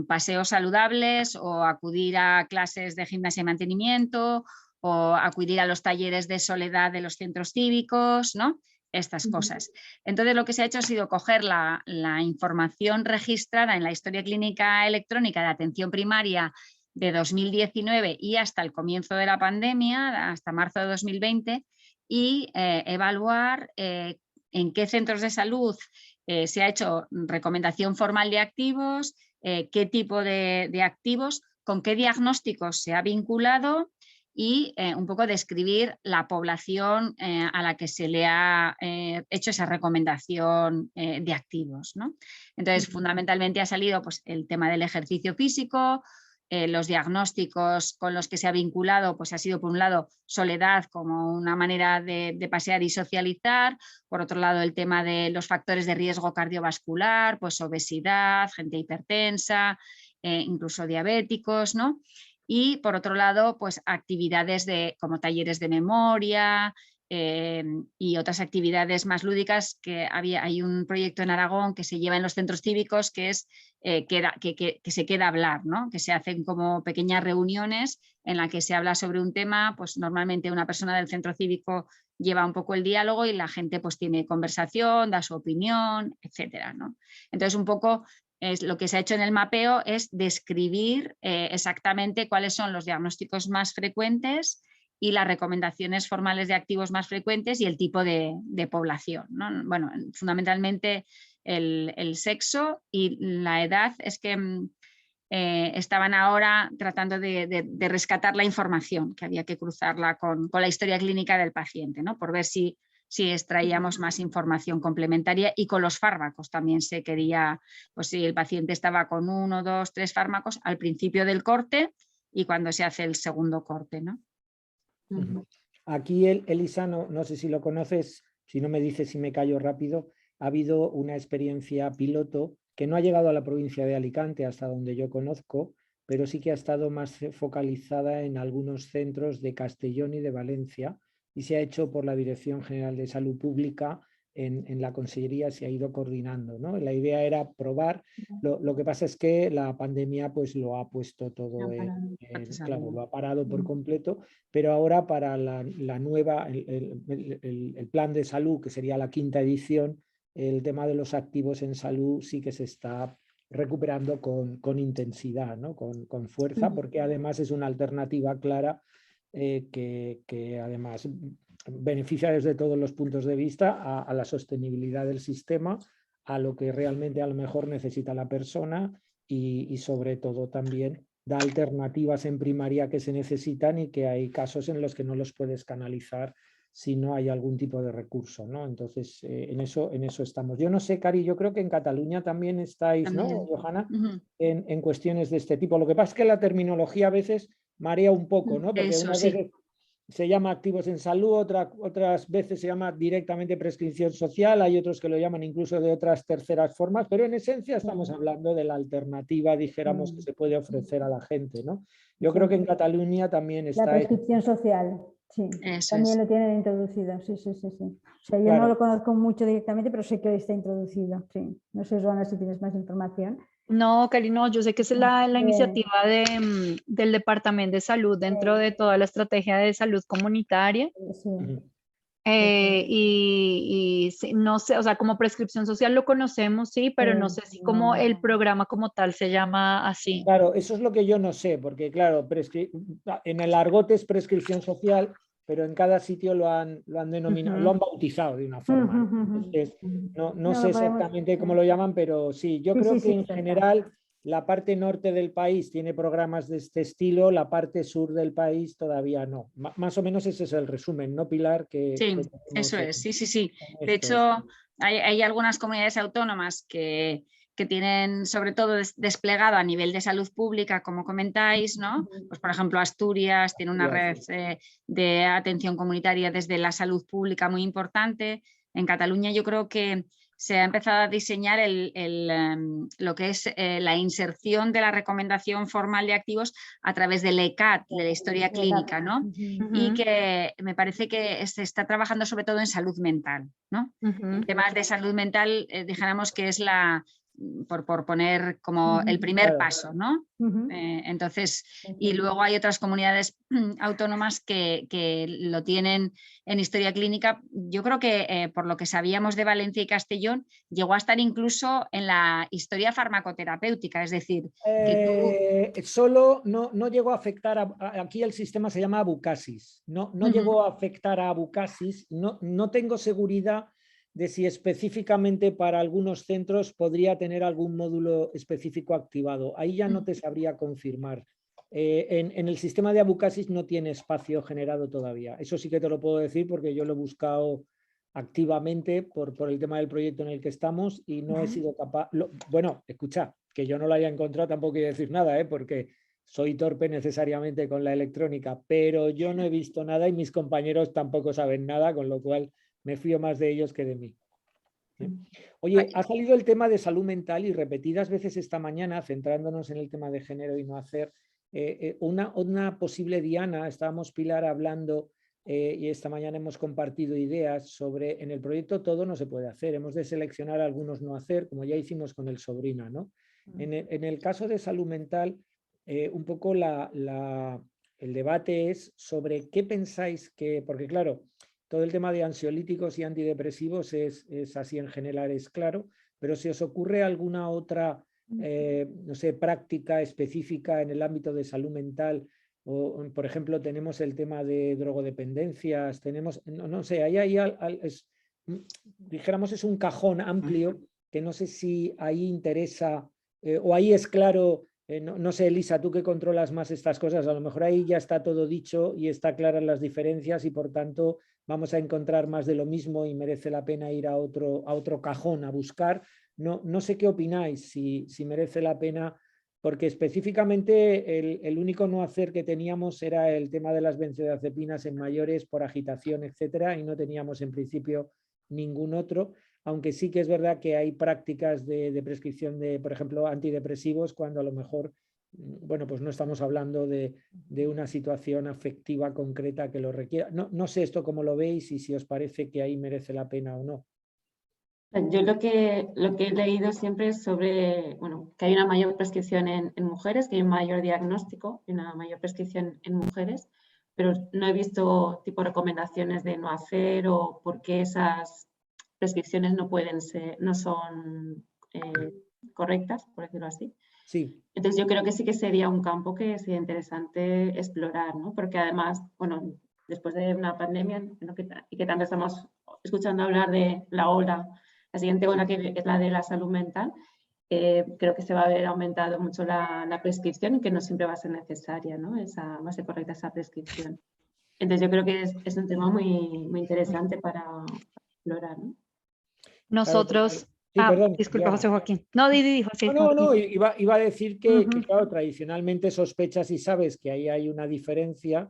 paseos saludables o acudir a clases de gimnasia y mantenimiento o acudir a los talleres de soledad de los centros cívicos, ¿no? Estas cosas. Entonces lo que se ha hecho ha sido coger la información registrada en la historia clínica electrónica de atención primaria de 2019 y hasta el comienzo de la pandemia, hasta marzo de 2020, y evaluar en qué centros de salud se ha hecho recomendación formal de activos, qué tipo de activos, con qué diagnósticos se ha vinculado y un poco describir la población a la que se le ha hecho esa recomendación de activos, ¿no? Entonces, fundamentalmente ha salido pues, el tema del ejercicio físico, los diagnósticos con los que se ha vinculado, pues ha sido por un lado soledad como una manera de pasear y socializar, por otro lado el tema de los factores de riesgo cardiovascular, pues obesidad, gente hipertensa, incluso diabéticos, ¿no? Y por otro lado, pues actividades como talleres de memoria y otras actividades más lúdicas que hay un proyecto en Aragón que se lleva en los centros cívicos que es que se queda a hablar, ¿no? Que se hacen como pequeñas reuniones en las que se habla sobre un tema, pues normalmente una persona del centro cívico lleva un poco el diálogo y la gente pues tiene conversación, da su opinión, etcétera, ¿no? Entonces un poco lo que se ha hecho en el mapeo es describir exactamente cuáles son los diagnósticos más frecuentes y las recomendaciones formales de activos más frecuentes y el tipo de población, ¿no? Bueno, fundamentalmente el sexo y la edad. Es que estaban ahora tratando de rescatar la información, que había que cruzarla con la historia clínica del paciente, ¿no? Por ver si extraíamos más información complementaria, y con los fármacos también se quería, pues si el paciente estaba con 1, 2, 3 fármacos al principio del corte y cuando se hace el segundo corte, ¿no? Aquí Elisa, no sé si lo conoces, si no me dices si me callo rápido, ha habido una experiencia piloto que no ha llegado a la provincia de Alicante hasta donde yo conozco, pero sí que ha estado más focalizada en algunos centros de Castellón y de Valencia, y se ha hecho por la Dirección General de Salud Pública. En la Consellería se ha ido coordinando, ¿no? La idea era probar, lo que pasa es que la pandemia pues lo ha puesto todo, claro, lo ha parado por completo, pero ahora para la nueva, el plan de salud, que sería la 5ª edición, el tema de los activos en salud sí que se está recuperando con intensidad, ¿no? Con fuerza, porque además es una alternativa clara que además beneficia desde todos los puntos de vista a la sostenibilidad del sistema, a lo que realmente a lo mejor necesita la persona y sobre todo también da alternativas en primaria que se necesitan y que hay casos en los que no los puedes canalizar si no hay algún tipo de recurso, ¿no? Entonces, en eso estamos. Yo no sé, Cari, yo creo que en Cataluña también estáis, ¿no, Johanna? En cuestiones de este tipo. Lo que pasa es que la terminología a veces marea un poco, ¿no? Porque unas veces se llama activos en salud, otras veces se llama directamente prescripción social, hay otros que lo llaman incluso de otras terceras formas, pero en esencia estamos hablando de la alternativa, dijéramos, que se puede ofrecer a la gente, ¿no? Yo creo que en Cataluña también está... La prescripción social, sí, también lo tienen introducido, sí. O sea, yo no lo conozco mucho directamente, pero sé que está introducido, sí. No sé, Joana, si tienes más información. No, Cari, no, yo sé que es la iniciativa del Departamento de Salud dentro de toda la estrategia de salud comunitaria. Sí. Y no sé, o sea, como prescripción social lo conocemos, sí, pero no sé si como el programa como tal se llama así. Claro, eso es lo que yo no sé, porque claro, en el argot es prescripción social, pero en cada sitio lo han denominado, lo han bautizado de una forma. Entonces, no sé exactamente cómo lo llaman, pero sí, yo creo que en general la parte norte del país tiene programas de este estilo, la parte sur del país todavía no. Más o menos ese es el resumen, ¿no, Pilar? Sí, eso es, sí. De hecho, hay algunas comunidades autónomas que tienen sobre todo desplegado a nivel de salud pública, como comentáis, ¿no? Pues por ejemplo Asturias tiene una red de atención comunitaria desde la salud pública muy importante. En Cataluña yo creo que se ha empezado a diseñar lo que es la inserción de la recomendación formal de activos a través del ECAT, de la historia clínica, ¿no? Y que me parece que se está trabajando sobre todo en salud mental, ¿no? Temas de salud mental, dijéramos que es por poner como el primer paso, ¿no? Entonces, y luego hay otras comunidades autónomas que lo tienen en historia clínica. Yo creo que por lo que sabíamos de Valencia y Castellón, llegó a estar incluso en la historia farmacoterapéutica, es decir, que solo no llegó a afectar, aquí el sistema se llama Abucasis, no llegó a afectar a Abucasis, no tengo seguridad de si específicamente para algunos centros podría tener algún módulo específico activado. Ahí ya no te sabría confirmar. En el sistema de Abucasis no tiene espacio generado todavía. Eso sí que te lo puedo decir porque yo lo he buscado activamente por el tema del proyecto en el que estamos y no he sido capaz... Bueno, escucha, que yo no lo haya encontrado tampoco quiere decir nada, porque soy torpe necesariamente con la electrónica, pero yo no he visto nada y mis compañeros tampoco saben nada, con lo cual me fío más de ellos que de mí. Oye, ha salido el tema de salud mental y repetidas veces esta mañana, centrándonos en el tema de género y no hacer, una posible diana, estábamos Pilar hablando y esta mañana hemos compartido ideas sobre, en el proyecto todo no se puede hacer, hemos de seleccionar algunos no hacer, como ya hicimos con el sobrino, ¿no? En el caso de salud mental, un poco el debate es sobre qué pensáis que, porque claro, todo el tema de ansiolíticos y antidepresivos es así en general, es claro, pero si os ocurre alguna otra, no sé, práctica específica en el ámbito de salud mental, o por ejemplo tenemos el tema de drogodependencias, tenemos, no sé, dijéramos es un cajón amplio que no sé si ahí interesa o ahí es claro. No sé, Elisa, tú que controlas más estas cosas, a lo mejor ahí ya está todo dicho y está claras las diferencias y por tanto vamos a encontrar más de lo mismo y merece la pena ir a otro cajón a buscar. No sé qué opináis, si merece la pena, porque específicamente el único no hacer que teníamos era el tema de las benzodiazepinas en mayores por agitación, etcétera, y no teníamos en principio ningún otro. Aunque sí que es verdad que hay prácticas de prescripción de, por ejemplo, antidepresivos, cuando a lo mejor, bueno, pues no estamos hablando de una situación afectiva concreta que lo requiera. No sé esto cómo lo veis y si os parece que ahí merece la pena o no. Yo lo que he leído siempre es sobre, bueno, que hay una mayor prescripción en mujeres, que hay un mayor diagnóstico y una mayor prescripción en mujeres, pero no he visto tipo recomendaciones de no hacer o por qué esas prescripciones no son correctas, por decirlo así. Sí. Entonces yo creo que sí que sería un campo que sería interesante explorar, ¿no? Porque además, bueno, después de una pandemia, ¿no? y que tanto estamos escuchando hablar de la ola, la siguiente ola que es la de la salud mental, creo que se va a ver aumentado mucho la prescripción y que no siempre va a ser necesaria, ¿no? Va a ser correcta esa prescripción. Entonces yo creo que es un tema muy, muy interesante para explorar, ¿no? Nosotros... Sí, perdón, disculpa, José Joaquín. No, Didi, José. No, iba a decir que, claro, tradicionalmente sospechas y sabes que ahí hay una diferencia,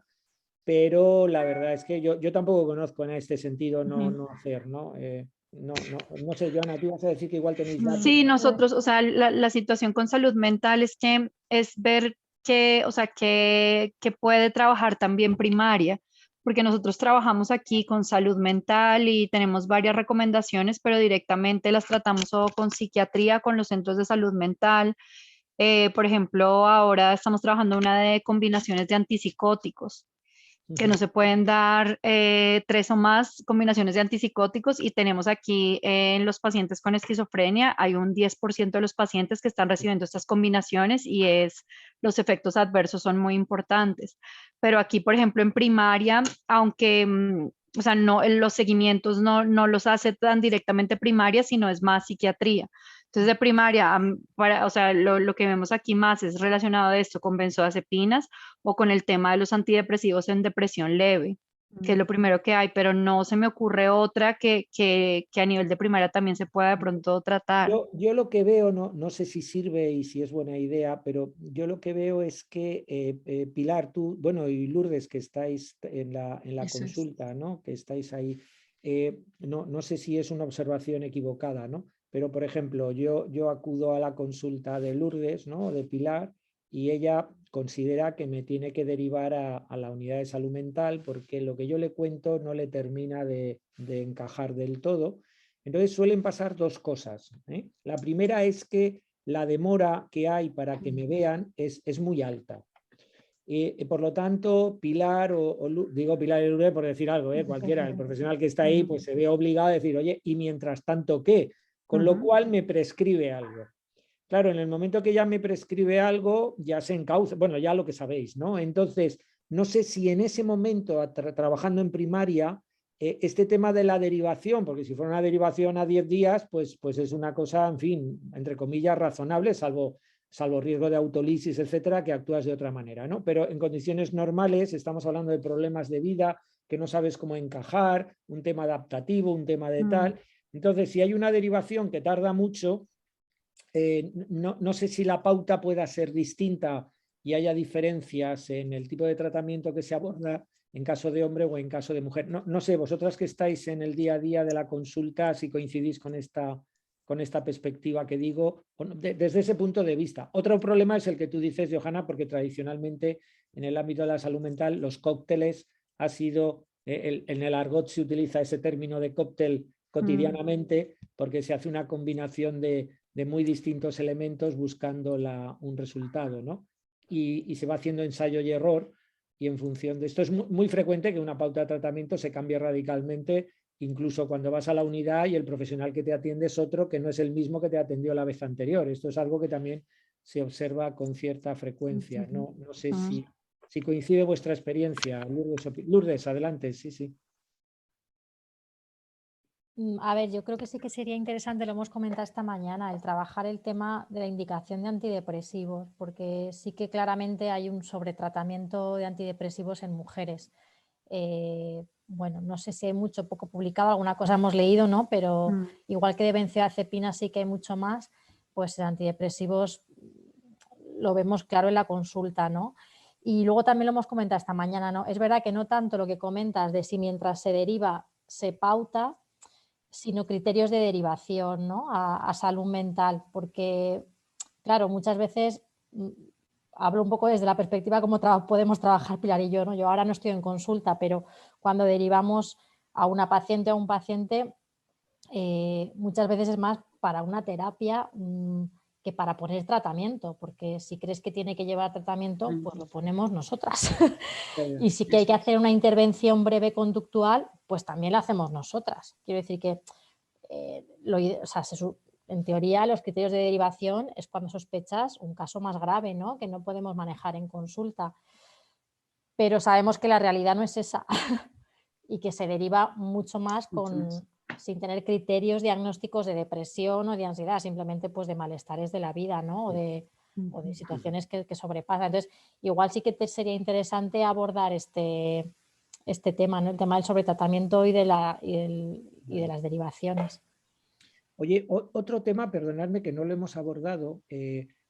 pero la verdad es que yo tampoco conozco en este sentido no hacer, ¿no? No sé, Joana, tú vas a decir que igual tenéis datos. Sí, nosotros, o sea, la situación con salud mental es que es ver que, o sea, que puede trabajar también primaria, porque nosotros trabajamos aquí con salud mental y tenemos varias recomendaciones, pero directamente las tratamos o con psiquiatría, con los centros de salud mental. Por ejemplo, ahora estamos trabajando una de combinaciones de antipsicóticos, que no se pueden dar 3 o más combinaciones de antipsicóticos, y tenemos aquí en los pacientes con esquizofrenia, hay un 10% de los pacientes que están recibiendo estas combinaciones y los efectos adversos son muy importantes. Pero aquí, por ejemplo, en primaria, aunque o sea, los seguimientos no los hace tan directamente primaria, sino es más psiquiatría. Entonces, de primaria, o sea, lo que vemos aquí más es relacionado a esto con benzodiazepinas o con el tema de los antidepresivos en depresión leve, que es lo primero que hay, pero no se me ocurre otra que a nivel de primaria también se pueda de pronto tratar. Yo lo que veo, no sé si sirve y si es buena idea, pero yo lo que veo es que, Pilar, tú, bueno, y Lourdes, que estáis en la consulta, ¿no? Que estáis ahí. no sé si es una observación equivocada, ¿no? Pero, por ejemplo, yo acudo a la consulta de Lourdes, ¿no? De Pilar, y ella considera que me tiene que derivar a la unidad de salud mental porque lo que yo le cuento no le termina de encajar del todo. Entonces suelen pasar dos cosas, ¿eh? La primera es que la demora que hay para que me vean es muy alta. Por lo tanto, Pilar, digo Pilar y Lourdes por decir algo, cualquiera, el profesional que está ahí, pues se ve obligado a decir, oye, ¿y mientras tanto qué? Con lo cual me prescribe algo. Claro, en el momento que ya me prescribe algo, ya se encauza, bueno, ya lo que sabéis, ¿no? Entonces, no sé si en ese momento, trabajando en primaria, este tema de la derivación, porque si fuera una derivación a 10 días, pues es una cosa, en fin, entre comillas, razonable, salvo riesgo de autolisis, etcétera, que actúas de otra manera, ¿no? Pero en condiciones normales estamos hablando de problemas de vida que no sabes cómo encajar, un tema adaptativo, un tema de tal. Entonces, si hay una derivación que tarda mucho, no sé si la pauta pueda ser distinta y haya diferencias en el tipo de tratamiento que se aborda en caso de hombre o en caso de mujer. No sé, vosotras que estáis en el día a día de la consulta, si coincidís con esta perspectiva que digo, desde ese punto de vista. Otro problema es el que tú dices, Johanna, porque tradicionalmente en el ámbito de la salud mental los cócteles ha sido, en el argot se utiliza ese término de cóctel cotidianamente porque se hace una combinación de muy distintos elementos buscando un resultado, ¿no? Y se va haciendo ensayo y error, y en función de esto es muy frecuente que una pauta de tratamiento se cambie radicalmente, incluso cuando vas a la unidad y el profesional que te atiende es otro que no es el mismo que te atendió la vez anterior. Esto es algo que también se observa con cierta frecuencia. No sé si coincide vuestra experiencia. Lourdes, adelante, sí. A ver, yo creo que sí que sería interesante, lo hemos comentado esta mañana, el trabajar el tema de la indicación de antidepresivos, porque sí que claramente hay un sobretratamiento de antidepresivos en mujeres. Bueno, no sé si hay mucho o poco publicado, alguna cosa hemos leído, ¿no? Pero igual que de benzodiazepina sí que hay mucho más, pues antidepresivos lo vemos claro en la consulta, ¿no? Y luego también lo hemos comentado esta mañana, ¿no? Es verdad que no tanto lo que comentas de si mientras se deriva se pauta, sino criterios de derivación, ¿no? a salud mental, porque, claro, muchas veces hablo un poco desde la perspectiva cómo podemos trabajar Pilar y yo, ¿no? Yo ahora no estoy en consulta, pero cuando derivamos a una paciente o a un paciente, muchas veces es más para una terapia que para poner tratamiento, porque si crees que tiene que llevar tratamiento, pues lo ponemos nosotras. Y si que hay que hacer una intervención breve conductual, pues también la hacemos nosotras. Quiero decir que en teoría los criterios de derivación es cuando sospechas un caso más grave, ¿no? Que no podemos manejar en consulta. Pero sabemos que la realidad no es esa y que se deriva mucho más sin tener criterios diagnósticos de depresión o de ansiedad, simplemente pues de malestares de la vida, ¿no? o de situaciones que sobrepasan. Entonces, igual sí que sería interesante abordar este tema, ¿no? El tema del sobretratamiento y de las derivaciones. Oye, otro tema, perdonadme que no lo hemos abordado.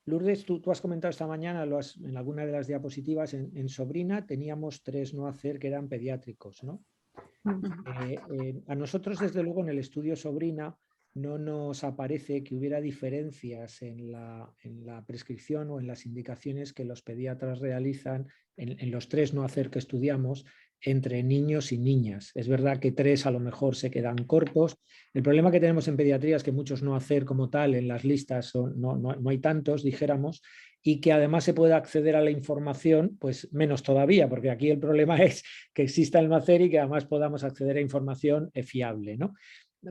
Lourdes, tú has comentado esta mañana, en alguna de las diapositivas, en Sobrina teníamos 3 no hacer que eran pediátricos, ¿no? A nosotros, desde luego, en el estudio Sobrina no nos aparece que hubiera diferencias en la prescripción o en las indicaciones que los pediatras realizan en los 3 no hacer que estudiamos entre niños y niñas. Es verdad que 3 a lo mejor se quedan cortos. El problema que tenemos en pediatría es que muchos no hacer como tal en las listas no hay tantos, dijéramos, y que además se puede acceder a la información, pues menos todavía, porque aquí el problema es que exista el no hacer y que además podamos acceder a información fiable, ¿no?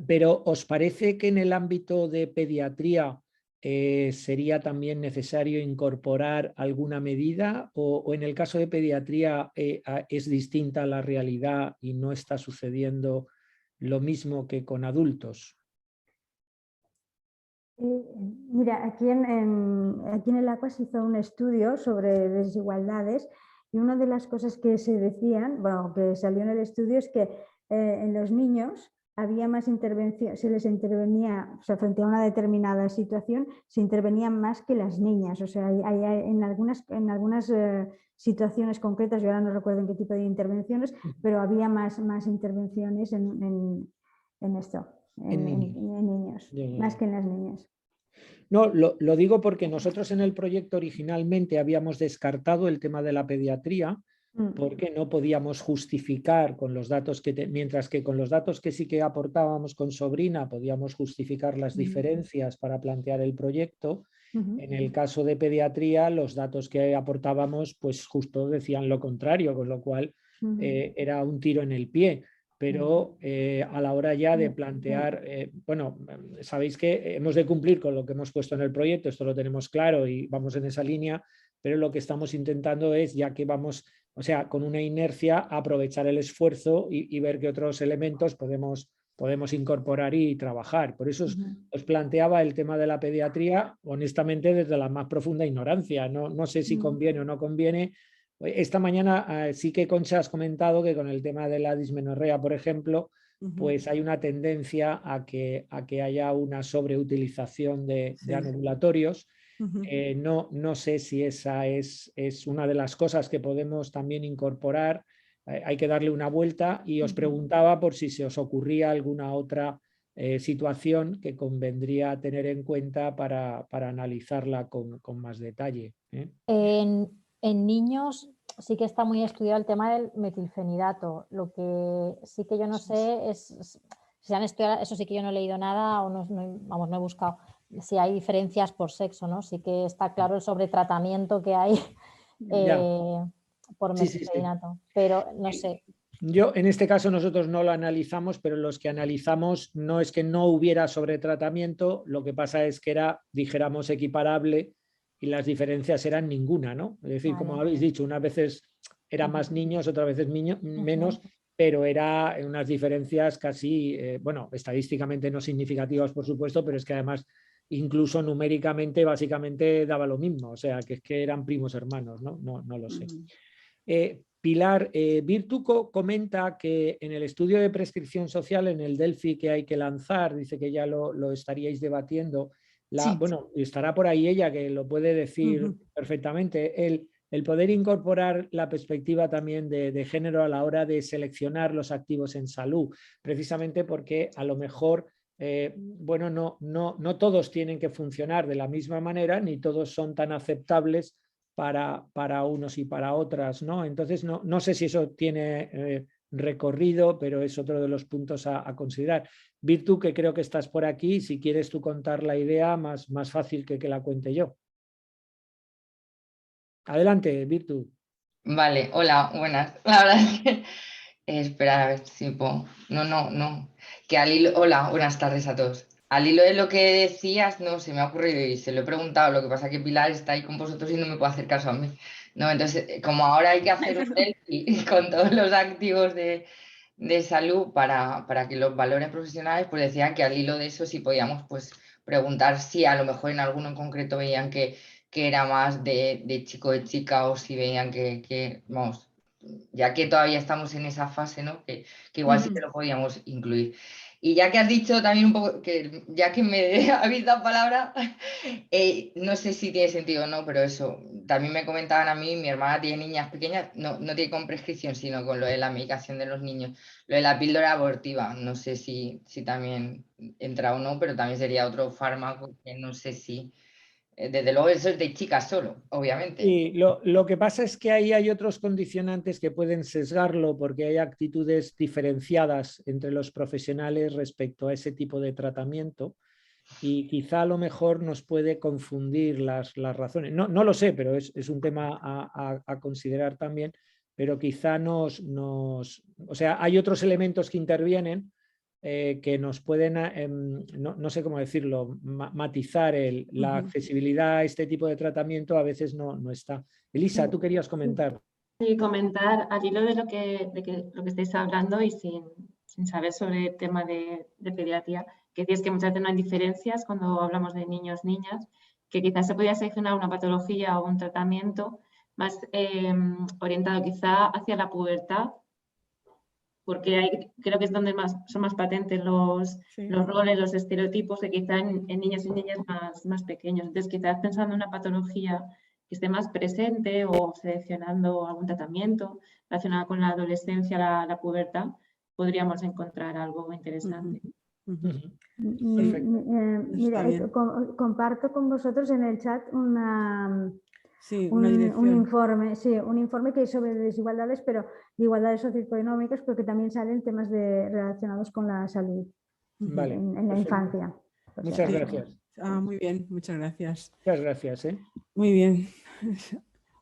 Pero ¿os parece que en el ámbito de pediatría sería también necesario incorporar alguna medida o en el caso de pediatría es distinta la realidad y no está sucediendo lo mismo que con adultos? Mira, aquí en el ACUA se hizo un estudio sobre desigualdades y una de las cosas que se decían, bueno, que salió en el estudio es que en los niños había más intervención, se les intervenía, o sea, frente a una determinada situación, se intervenían más que las niñas. O sea, en algunas situaciones concretas, yo ahora no recuerdo en qué tipo de intervenciones, pero había más intervenciones en esto, en niños, más que en las niñas. No, lo digo porque nosotros en el proyecto originalmente habíamos descartado el tema de la pediatría porque no podíamos justificar con los datos mientras que con los datos que sí que aportábamos con Sobrina podíamos justificar las diferencias para plantear el proyecto. En el caso de pediatría, los datos que aportábamos pues justo decían lo contrario, con lo cual era un tiro en el pie. Pero a la hora ya de plantear, bueno, sabéis que hemos de cumplir con lo que hemos puesto en el proyecto, esto lo tenemos claro y vamos en esa línea, pero lo que estamos intentando es, ya que vamos, o sea, con una inercia, aprovechar el esfuerzo y ver qué otros elementos podemos incorporar y trabajar. Por eso os planteaba el tema de la pediatría, honestamente, desde la más profunda ignorancia. No sé si conviene o no conviene. Esta mañana sí que, Concha, has comentado que con el tema de la dismenorrea, por ejemplo, pues hay una tendencia a que haya una sobreutilización de anovulatorios. No sé si esa es una de las cosas que podemos también incorporar. Hay que darle una vuelta y os preguntaba por si se os ocurría alguna otra situación que convendría tener en cuenta para analizarla con más detalle. En niños sí que está muy estudiado el tema del metilfenidato. Lo que sí que yo no sé es si han estudiado, eso sí que yo no he leído nada o no he buscado si hay diferencias por sexo, ¿no? Sí que está claro el sobretratamiento que hay por metilfenidato, pero no sé. Yo, en este caso, nosotros no lo analizamos, pero los que analizamos no es que no hubiera sobretratamiento, lo que pasa es que era, dijéramos, equiparable y las diferencias eran ninguna, ¿no? Es decir, como habéis dicho, unas veces eran más niños, otras veces menos, pero era unas diferencias casi, bueno, estadísticamente no significativas, por supuesto, pero es que además incluso numéricamente básicamente daba lo mismo, o sea, que es que eran primos hermanos, ¿no? No lo sé. Pilar, Virtu comenta que en el estudio de prescripción social, en el Delphi que hay que lanzar, dice que ya lo estaríais debatiendo. Bueno, estará por ahí ella que lo puede decir perfectamente. El poder incorporar la perspectiva también de género a la hora de seleccionar los activos en salud, precisamente porque a lo mejor, bueno, no todos tienen que funcionar de la misma manera, ni todos son tan aceptables para unos y para otras, ¿no? Entonces, no sé si eso tiene recorrido, pero es otro de los puntos a considerar. Virtu, que creo que estás por aquí, si quieres tú contar la idea, más fácil que la cuente yo. Adelante, Virtu. Vale, hola, buenas. La verdad es que... esperad a ver si puedo... No. Que al hilo... Hola, buenas tardes a todos. Al hilo de lo que decías, no, se me ha ocurrido y se lo he preguntado, lo que pasa es que Pilar está ahí con vosotros y no me puede hacer caso a mí. No, entonces, como ahora hay que hacer un selfie con todos los activos de salud para que los valores profesionales, pues decían que al hilo de eso sí podíamos pues preguntar si a lo mejor en alguno en concreto veían que era más de chico de chica o si veían que vamos, ya que todavía estamos en esa fase, ¿no? Que igual sí que lo podíamos incluir. Y ya que has dicho también un poco, que ya que me habéis dado palabra, no sé si tiene sentido o no, pero eso, también me comentaban a mí, mi hermana tiene niñas pequeñas, no tiene con prescripción, sino con lo de la medicación de los niños, lo de la píldora abortiva, no sé si también entra o no, pero también sería otro fármaco que no sé si... Desde luego eso es de chicas solo, obviamente. Y lo que pasa es que ahí hay otros condicionantes que pueden sesgarlo porque hay actitudes diferenciadas entre los profesionales respecto a ese tipo de tratamiento y quizá a lo mejor nos puede confundir las razones. No lo sé, pero es un tema a considerar también, pero quizá o sea, hay otros elementos que intervienen que nos pueden, no sé cómo decirlo, matizar la accesibilidad a este tipo de tratamiento a veces no está. Elisa, tú querías comentar. Sí, comentar al hilo de lo que estáis hablando y sin saber sobre el tema de pediatría, que decís que muchas veces no hay diferencias cuando hablamos de niños, niñas, que quizás se podría seleccionar una patología o un tratamiento más orientado quizá hacia la pubertad, porque creo que es donde son más patentes los roles, los estereotipos, que quizá en niños y niñas más pequeños. Entonces, quizás pensando en una patología que esté más presente o seleccionando algún tratamiento relacionado con la adolescencia, la pubertad, podríamos encontrar algo interesante. Perfecto. Mira, comparto con vosotros en el chat un informe que es sobre desigualdades, pero de igualdades socioeconómicas, porque también salen temas relacionados con la salud en la infancia. Muchas gracias. Muy bien, muchas gracias. Muchas gracias. Muy bien.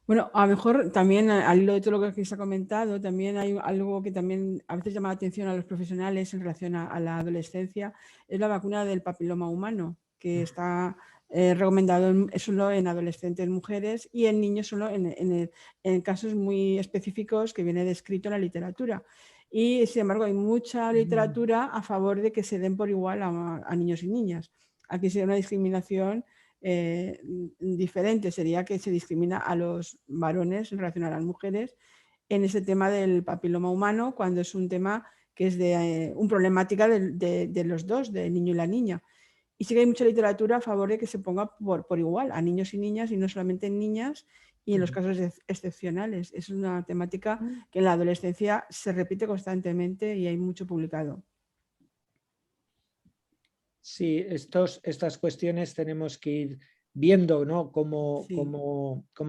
Bueno, a lo mejor también al hilo de todo lo que se ha comentado, también hay algo que también a veces llama la atención a los profesionales en relación a la adolescencia, es la vacuna del papiloma humano, que está recomendado solo en adolescentes mujeres y en niños solo en casos muy específicos que viene descrito en la literatura. Y sin embargo hay mucha literatura a favor de que se den por igual a niños y niñas. Aquí sería una discriminación diferente, sería que se discrimina a los varones en relación a las mujeres en ese tema del papiloma humano, cuando es un tema que es de una problemática de los dos, del niño y la niña. Y sí que hay mucha literatura a favor de que se ponga por igual a niños y niñas, y no solamente en niñas y en los casos excepcionales. Es una temática que en la adolescencia se repite constantemente y hay mucho publicado. Sí, estas cuestiones tenemos que ir viendo, ¿no? Cómo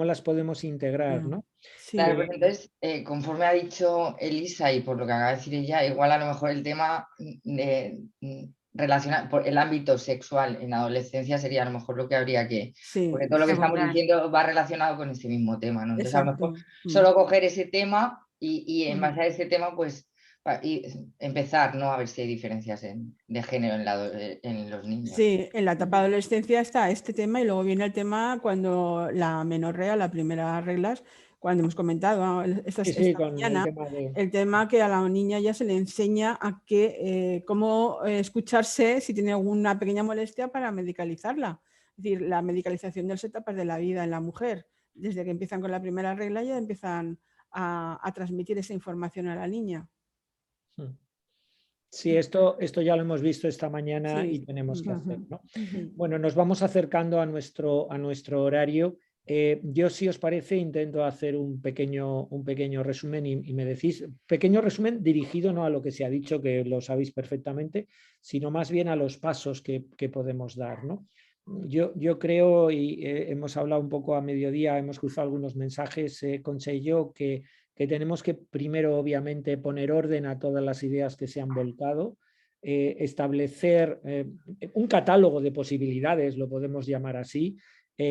las podemos integrar, ¿no? Sí. Claro, pues entonces, conforme ha dicho Elisa y por lo que acaba de decir ella, igual a lo mejor el tema relacionado por el ámbito sexual en adolescencia sería a lo mejor lo que habría que... porque todo lo que estamos diciendo va relacionado con ese mismo tema, ¿no? Entonces, a lo mejor solo coger ese tema y en base a ese tema, pues y empezar, ¿no? A ver si hay diferencias de género en los niños. Sí, en la etapa de adolescencia está este tema y luego viene el tema cuando la menorrea, la primera reglas, cuando hemos comentado esta mañana, el tema que a la niña ya se le enseña a cómo escucharse si tiene alguna pequeña molestia para medicalizarla. Es decir, la medicalización de las etapas de la vida en la mujer, desde que empiezan con la primera regla ya empiezan a transmitir esa información a la niña. Sí, esto ya lo hemos visto esta mañana y tenemos que hacer, ¿no? Bueno, nos vamos acercando a nuestro horario. Yo, si os parece, intento hacer un pequeño resumen y me decís, pequeño resumen dirigido no a lo que se ha dicho, que lo sabéis perfectamente, sino más bien a los pasos que podemos dar, ¿no? Yo creo, y hemos hablado un poco a mediodía, hemos cruzado algunos mensajes, Concha y yo, que tenemos que primero, obviamente, poner orden a todas las ideas que se han volcado, establecer un catálogo de posibilidades, lo podemos llamar así,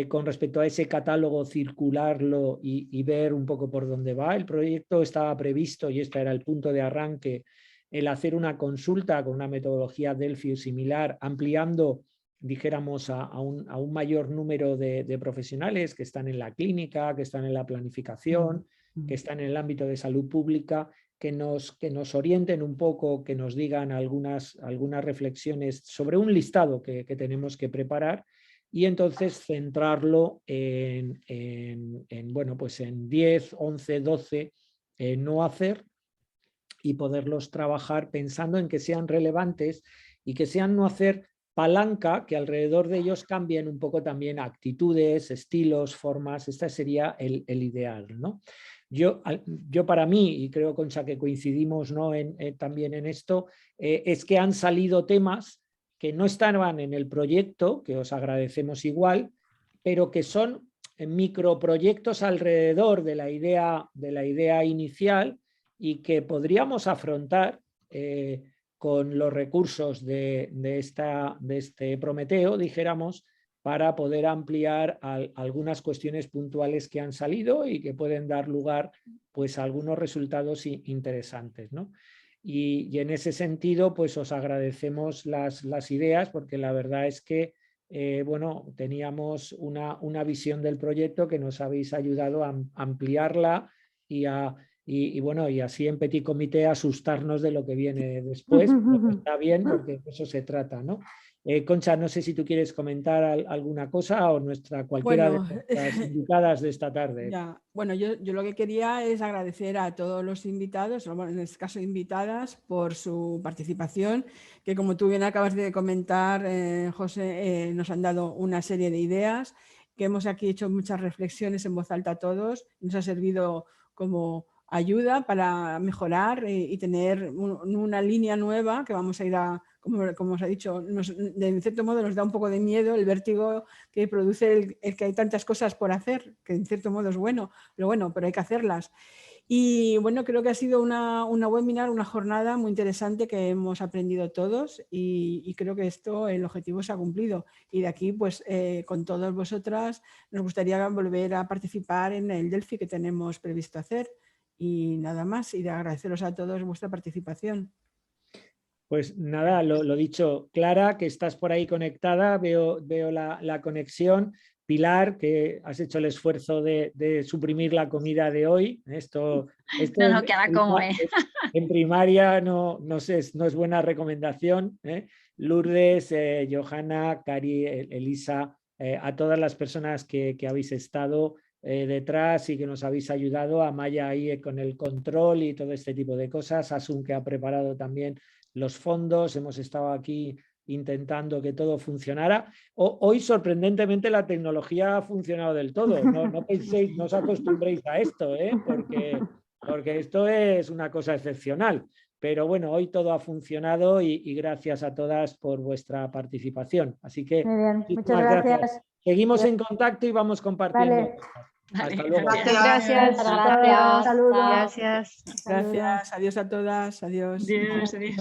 con respecto a ese catálogo, circularlo y ver un poco por dónde va. El proyecto estaba previsto, y este era el punto de arranque, el hacer una consulta con una metodología Delphi similar, ampliando, dijéramos, a un mayor número de profesionales que están en la clínica, que están en la planificación, que están en el ámbito de salud pública, que nos orienten un poco, que nos digan algunas reflexiones sobre un listado que tenemos que preparar, y entonces centrarlo en 10, 11, 12 no hacer, y poderlos trabajar pensando en que sean relevantes y que sean no hacer palanca, que alrededor de ellos cambien un poco también actitudes, estilos, formas. Este sería el ideal, ¿no? Yo para mí, y creo, Concha, que coincidimos, ¿no? también en esto, es que han salido temas que no estaban en el proyecto, que os agradecemos igual, pero que son microproyectos alrededor de la idea inicial y que podríamos afrontar con los recursos de este Prometeo, dijéramos, para poder ampliar algunas cuestiones puntuales que han salido y que pueden dar lugar, pues, a algunos resultados interesantes, ¿no? Y en ese sentido, pues, os agradecemos las ideas, porque la verdad es que teníamos una visión del proyecto que nos habéis ayudado a ampliarla y así en petit comité asustarnos de lo que viene después. Está bien, porque de eso se trata, ¿no? Concha, no sé si tú quieres comentar alguna cosa, o cualquiera de nuestras invitadas de esta tarde. Ya. Bueno, yo lo que quería es agradecer a todos los invitados, en este caso invitadas, por su participación, que como tú bien acabas de comentar, José, nos han dado una serie de ideas que hemos aquí hecho muchas reflexiones en voz alta todos. Nos ha servido como ayuda para mejorar y tener una línea nueva que vamos a ir a, como os ha dicho, de cierto modo nos da un poco de miedo el vértigo que produce el que hay tantas cosas por hacer, que en cierto modo es bueno, pero hay que hacerlas. Y bueno, creo que ha sido una webinar, una jornada muy interesante que hemos aprendido todos y creo que el objetivo se ha cumplido. Y de aquí, pues con todas vosotras nos gustaría volver a participar en el Delphi que tenemos previsto hacer. Y nada más, y de agradeceros a todos vuestra participación. Pues nada, lo dicho, Clara, que estás por ahí conectada, veo la conexión. Pilar, que has hecho el esfuerzo de suprimir la comida de hoy. Esto no queda como en primaria no es buena recomendación. Lourdes, Johanna, Cari, Elisa, a todas las personas que habéis estado detrás y que nos habéis ayudado, a Maya ahí con el control y todo este tipo de cosas, Asun, que ha preparado también los fondos, hemos estado aquí intentando que todo funcionara. Hoy, sorprendentemente, la tecnología ha funcionado del todo. No penséis, no os acostumbréis a esto, porque esto es una cosa excepcional. Pero bueno, hoy todo ha funcionado y gracias a todas por vuestra participación. Así que muy bien, muchas gracias. Seguimos en contacto y vamos compartiendo. Vale. Hasta luego. Gracias. Saludos. Gracias. Gracias. Adiós a todas. Adiós. Adiós.